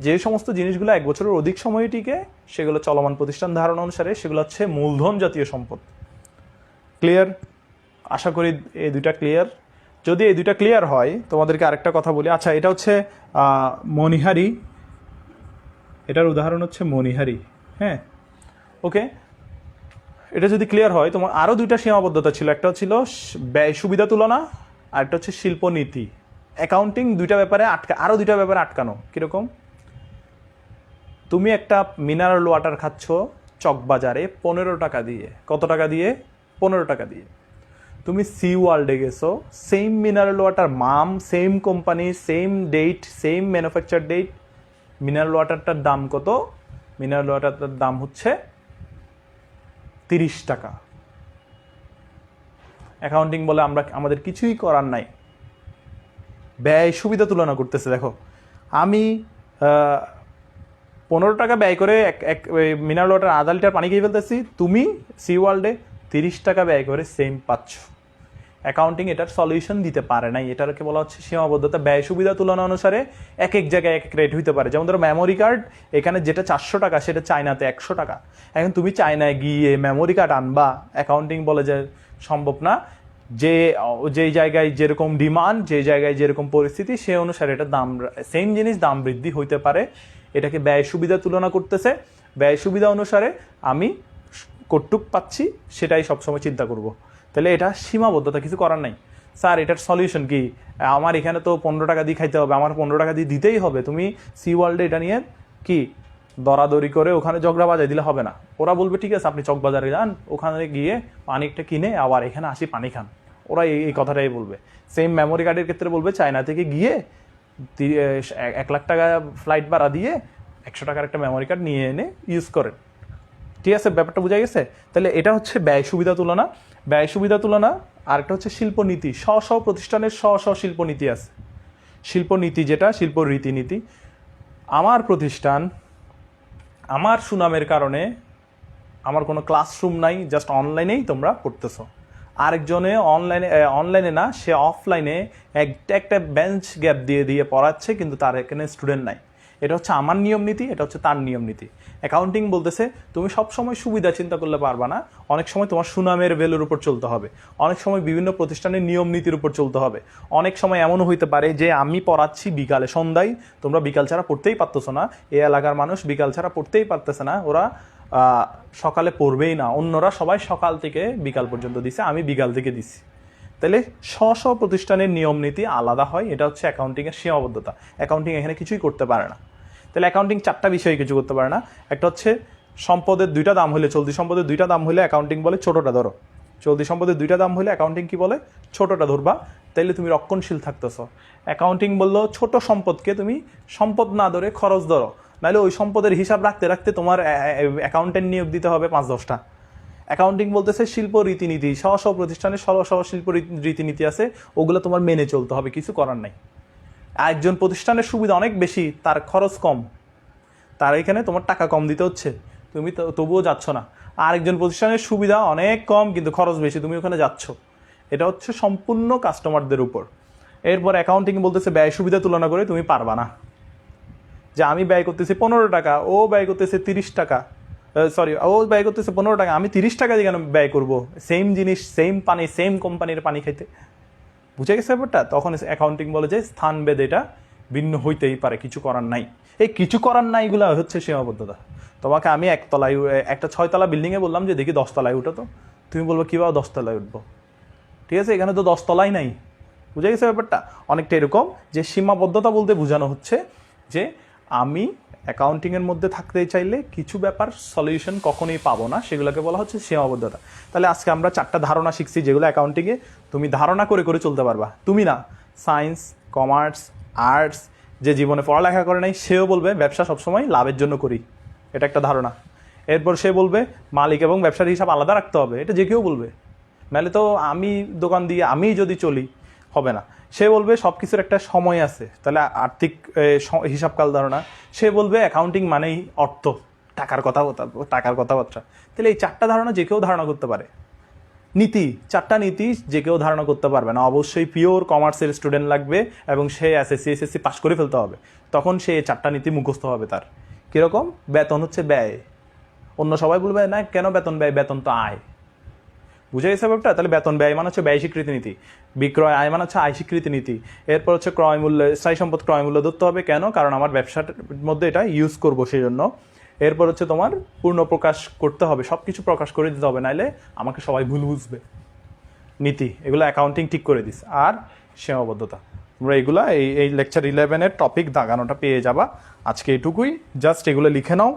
যে সমস্ত জিনিসগুলো 1 বছরের অধিক সময় টিকে সেগুলো চলমান প্রতিষ্ঠান ধারণা অনুসারে সেগুলো হচ্ছে মূলধন জাতীয় সম্পদ। ক্লিয়ার? আশা করি এই দুইটা ক্লিয়ার। যদি এই দুইটা ক্লিয়ার হয় তোমাদেরকে আরেকটা কথা বলি। আচ্ছা, এটা হচ্ছে মনিহারি, এটার উদাহরণ হচ্ছে মনিহারি। হ্যাঁ, ওকে, এটা যদি ক্লিয়ার হয়, তোমার আরও দুইটা সীমাবদ্ধতা ছিল। একটা ছিল ব্যয় সুবিধা তুলনা, আর একটা হচ্ছে শিল্পনীতি। অ্যাকাউন্টিং দুইটা ব্যাপারে আরও দুইটা ব্যাপারে আটকানো। কীরকম? তুমি একটা মিনারেল ওয়াটার খাচ্ছ চকবাজারে 15 টাকা দিয়ে। কত টাকা দিয়ে? 15 টাকা দিয়ে। তুমি সি ওয়ার্ল্ডে গেছো, same mineral water ma'am, same company, same date, same manufacture date. Mineral ওয়াটারটার দাম কত? মিনারেল ওয়াটারটার দাম হচ্ছে 30 টাকা। অ্যাকাউন্টিং বলে আমাদের কিছুই করার নাই, ব্যয় সুবিধা তুলনা করতেছে। দেখো, আমি 15 টাকা ব্যয় করে এক মিনারেল ওয়াটার আধা লিটার পানি খেয়ে ফেলতেছি, তুমি সি ওয়ার্ল্ডে 30 টাকা ব্যয় করে সেম পাচ্ছ। অ্যাকাউন্টিং এটার সলিউশন দিতে পারে নাই, এটাকে বলা হচ্ছে সীমাবদ্ধতা। ব্যয় সুবিধা তুলনা অনুসারে এক এক জায়গায় এক এক রেট হইতে পারে। যেমন ধরো মেমোরি কার্ড, এখানে যেটা 400 টাকা সেটা চায়নাতে 100 টাকা। এখন তুমি চায়নায় গিয়ে মেমোরি কার্ড আনবা, অ্যাকাউন্টিং বলে যে সম্ভব না। যেই জায়গায় যেরকম ডিমান্ড, যে জায়গায় যেরকম পরিস্থিতি, সে অনুসারে এটা দাম, সেম জিনিস দাম বৃদ্ধি হইতে পারে। এটাকে ব্যয় সুবিধা তুলনা করতেছে। ব্যয় সুবিধা অনুসারে আমি কতটুক পাচ্ছি সেটাই সবসময় চিন্তা করব। তাহলে এটা সীমাবদ্ধতা, কিছু করার নাই। স্যার এটার সলিউশন কি? আমার এখানে তো 15 টাকা দিয়ে খাইতে হবে, আমার 15 টাকা দিয়ে দিতেই হবে। তুমি সি ওয়ার্ল্ডে এটা নিয়ে কি দরাদরি করে ওখানে ঝগড়া বাজাই দিলে হবে না। ওরা বলবে ঠিক আছে আপনি চকবাজারে যান, ওখানে গিয়ে পানিটা কিনে আবার এখানে আসি পানি খান। ওরা এই কথাটাই বলবে। সেম মেমোরি কার্ডের ক্ষেত্রে বলবে চায়না থেকে গিয়ে 1 লাখ টাকা ফ্লাইট ভাড়া দিয়ে 100 টাকার একটা মেমোরি কার্ড নিয়ে এনে ইউজ করেন। ঠিক আছে, ব্যাপারটা বোঝা গেছে? তাহলে এটা হচ্ছে ব্যয় সুবিধা তুলনা। ব্যয় সুবিধা তুলনা। আর একটা হচ্ছে শিল্পনীতি। স্ব প্রতিষ্ঠানের স্ব শিল্পনীতি আছে। শিল্পনীতি যেটা শিল্প রীতিনীতি। আমার প্রতিষ্ঠান, আমার সুনামের কারণে আমার কোনো ক্লাসরুম নাই, জাস্ট অনলাইনেই তোমরা পড়তেছো। আরেকজনে অনলাইনে না, সে অফলাইনে একটা বেঞ্চ গ্যাপ দিয়ে পড়াচ্ছে, কিন্তু তার এখানে স্টুডেন্ট নাই। এটা হচ্ছে আমার নিয়ম নীতি, এটা হচ্ছে তার নিয়ম নীতি। অ্যাকাউন্টিং বলতেছে তুমি সবসময় সুবিধা চিন্তা করলে পারবা না, অনেক সময় তোমার সুনামের ভ্যালুর উপর চলতে হবে, অনেক সময় বিভিন্ন প্রতিষ্ঠানের নিয়ম নীতির উপর চলতে হবে। অনেক সময় এমনও হইতে পারে যে আমি পড়াচ্ছি বিকালে, সন্ধ্যায়, তোমরা বিকাল ছাড়া পড়তেই পারতেছো না, এই এলাকার মানুষ বিকাল ছাড়া পড়তেই পারতেছে না, ওরা সকালে পড়বেই না, অন্যরা সবাই সকাল থেকে বিকাল পর্যন্ত দিছে, আমি বিকাল থেকে দিছি। তাহলে স্ব প্রতিষ্ঠানের নিয়ম নীতি আলাদা হয়। এটা হচ্ছে অ্যাকাউন্টিংয়ের সীমাবদ্ধতা। অ্যাকাউন্টিং এখানে কিছুই করতে পারে না। তাহলে অ্যাকাউন্টিং 4টা বিষয়ে কিছু করতে পারে না। একটা হচ্ছে সম্পদের 2টা দাম হলে, চলতি সম্পদের 2টা দাম হলে অ্যাকাউন্টিং বলে ছোটোটা ধরো। চলতি সম্পদের 2টা দাম হলে অ্যাকাউন্টিং কি বলে? ছোটোটা ধরবা। তাইলে তুমি রক্ষণশীল থাকতেছ। অ্যাকাউন্টিং বললো ছোট সম্পদকে তুমি সম্পদ না ধরে খরচ ধরো, নাহলে ওই সম্পদের হিসাব রাখতে রাখতে তোমার অ্যাকাউন্টেন্ট নিয়োগ দিতে হবে 5-10টা। অ্যাকাউন্টিং বলতেছে শিল্প রীতিনীতি, স্ব প্রতিষ্ঠানের শিল্প রীতিনীতি আছে, ওগুলো তোমার মেনে চলতে হবে, কিছু করার নাই। একজন প্রতিষ্ঠানের সুবিধা অনেক বেশি, তার খরচ কম, তার এখানে তোমার টাকা কম দিতে হচ্ছে, তুমি তবুও যাচ্ছ না। আরেকজন প্রতিষ্ঠানের সুবিধা অনেক কম কিন্তু খরচ বেশি, তুমি ওখানে যাচ্ছ। এটা হচ্ছে সম্পূর্ণ কাস্টমারদের উপর। এরপর অ্যাকাউন্টিং বলতেছে ব্যয় সুবিধা তুলনা করে তুমি পারবা না, যে আমি ব্যয় করতেছি 15 টাকা, ও ব্যয় করতেছে 30 টাকা, সরি ও ব্যয় করতেছে 15 টাকা, আমি 30 টাকা দিয়ে কেন ব্যয় করবো সেম জিনিস, সেম পানি, সেম কোম্পানির পানি খাইতে। বুঝে গেছে ব্যাপারটা? তখন অ্যাকাউন্টিং বলে যে স্থানভেদ এটা ভিন্ন হইতেই পারে, কিছু করার নাই। এই কিছু করার নাইগুলো হচ্ছে সীমাবদ্ধতা। তোমাকে আমি একতলায়, একটা 6 তলা বিল্ডিংয়ে বললাম যে দেখি 10 তলায় উঠো, তো তুমি বলবো কীভাবে 10 তলায় উঠবো? ঠিক আছে, এখানে তো 10 তলাই নাই। বুঝে গেছে ব্যাপারটা? অনেকটা এরকম যে সীমাবদ্ধতা বলতে বোঝানো হচ্ছে যে আমি অ্যাকাউন্টিংয়ের মধ্যে থাকতে চাইলে কিছু ব্যাপার সলিউশন কখনোই পাবো না, সেগুলোকে বলা হচ্ছে সীমাবদ্ধতা। তাহলে আজকে আমরা 4টা ধারণা শিখছি যেগুলো অ্যাকাউন্টিংয়ে তুমি ধারণা করে করে চলতে পারবা। তুমি না, সায়েন্স, কমার্স, আর্টস, যে জীবনে পড়ালেখা করে নাই সেও বলবে ব্যবসা সবসময় লাভের জন্য করি, এটা একটা ধারণা। এরপর সে বলবে মালিক এবং ব্যবসার হিসাব আলাদা রাখতে হবে, এটা যে কেউ বলবে, নাহলে তো আমি দোকান দিয়ে আমি যদি চলি হবে না। সে বলবে সব কিছুর একটা সময় আছে, তাহলে আর্থিক হিসাবকাল ধারণা। সে বলবে অ্যাকাউন্টিং মানেই অর্থ, টাকার কথাবার্তা। তাহলে এই 4টা ধারণা যে কেউ ধারণা করতে পারে। নীতি, 4টা নীতি যে কেউ ধারণা করতে পারবে না, অবশ্যই পিওর কমার্সের স্টুডেন্ট লাগবে এবং সে এসএসসি পাস করে ফেলতে হবে, তখন সে 4টা নীতি মুখস্থ হবে তার। কীরকম? বেতন হচ্ছে ব্যয়, অন্য সবাই বলবে না কেন বেতন ব্যয়, বেতন তো আয়। বুঝে গেছে ব্যাপারটা? তাহলে বেতন ব্যয় মানে হচ্ছে ব্যয় স্বীকৃতি নীতি, বিক্রয় আয় মানে হচ্ছে আয় স্বীকৃতি নীতি। এরপর হচ্ছে ক্রয় মূল্য, স্থায়ী সম্পদ ক্রয় মূল্য ধরতে হবে, কেন? কারণ আমার ব্যবসার মধ্যে এটা ইউজ করবো সেই জন্য। এরপর হচ্ছে তোমার পূর্ণ প্রকাশ করতে হবে, সব কিছু প্রকাশ করে দিতে হবে, নাইলে আমাকে সবাই ভুল বুঝবে। নীতি, এগুলো অ্যাকাউন্টিং ঠিক করে দিস। আর সীমাবদ্ধতা, তোমরা এগুলা এই লেকচার 11-এর টপিক দাগানোটা পেয়ে যাবা। আজকে এটুকুই, জাস্ট এগুলো লিখে নাও,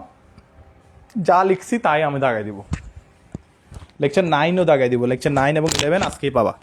যা লিখছি তাই আমি দাগাই দিব। লেকচার 9ও দাগাই দিব, লেকচার 9 এবং 11 আজকেই পাবা।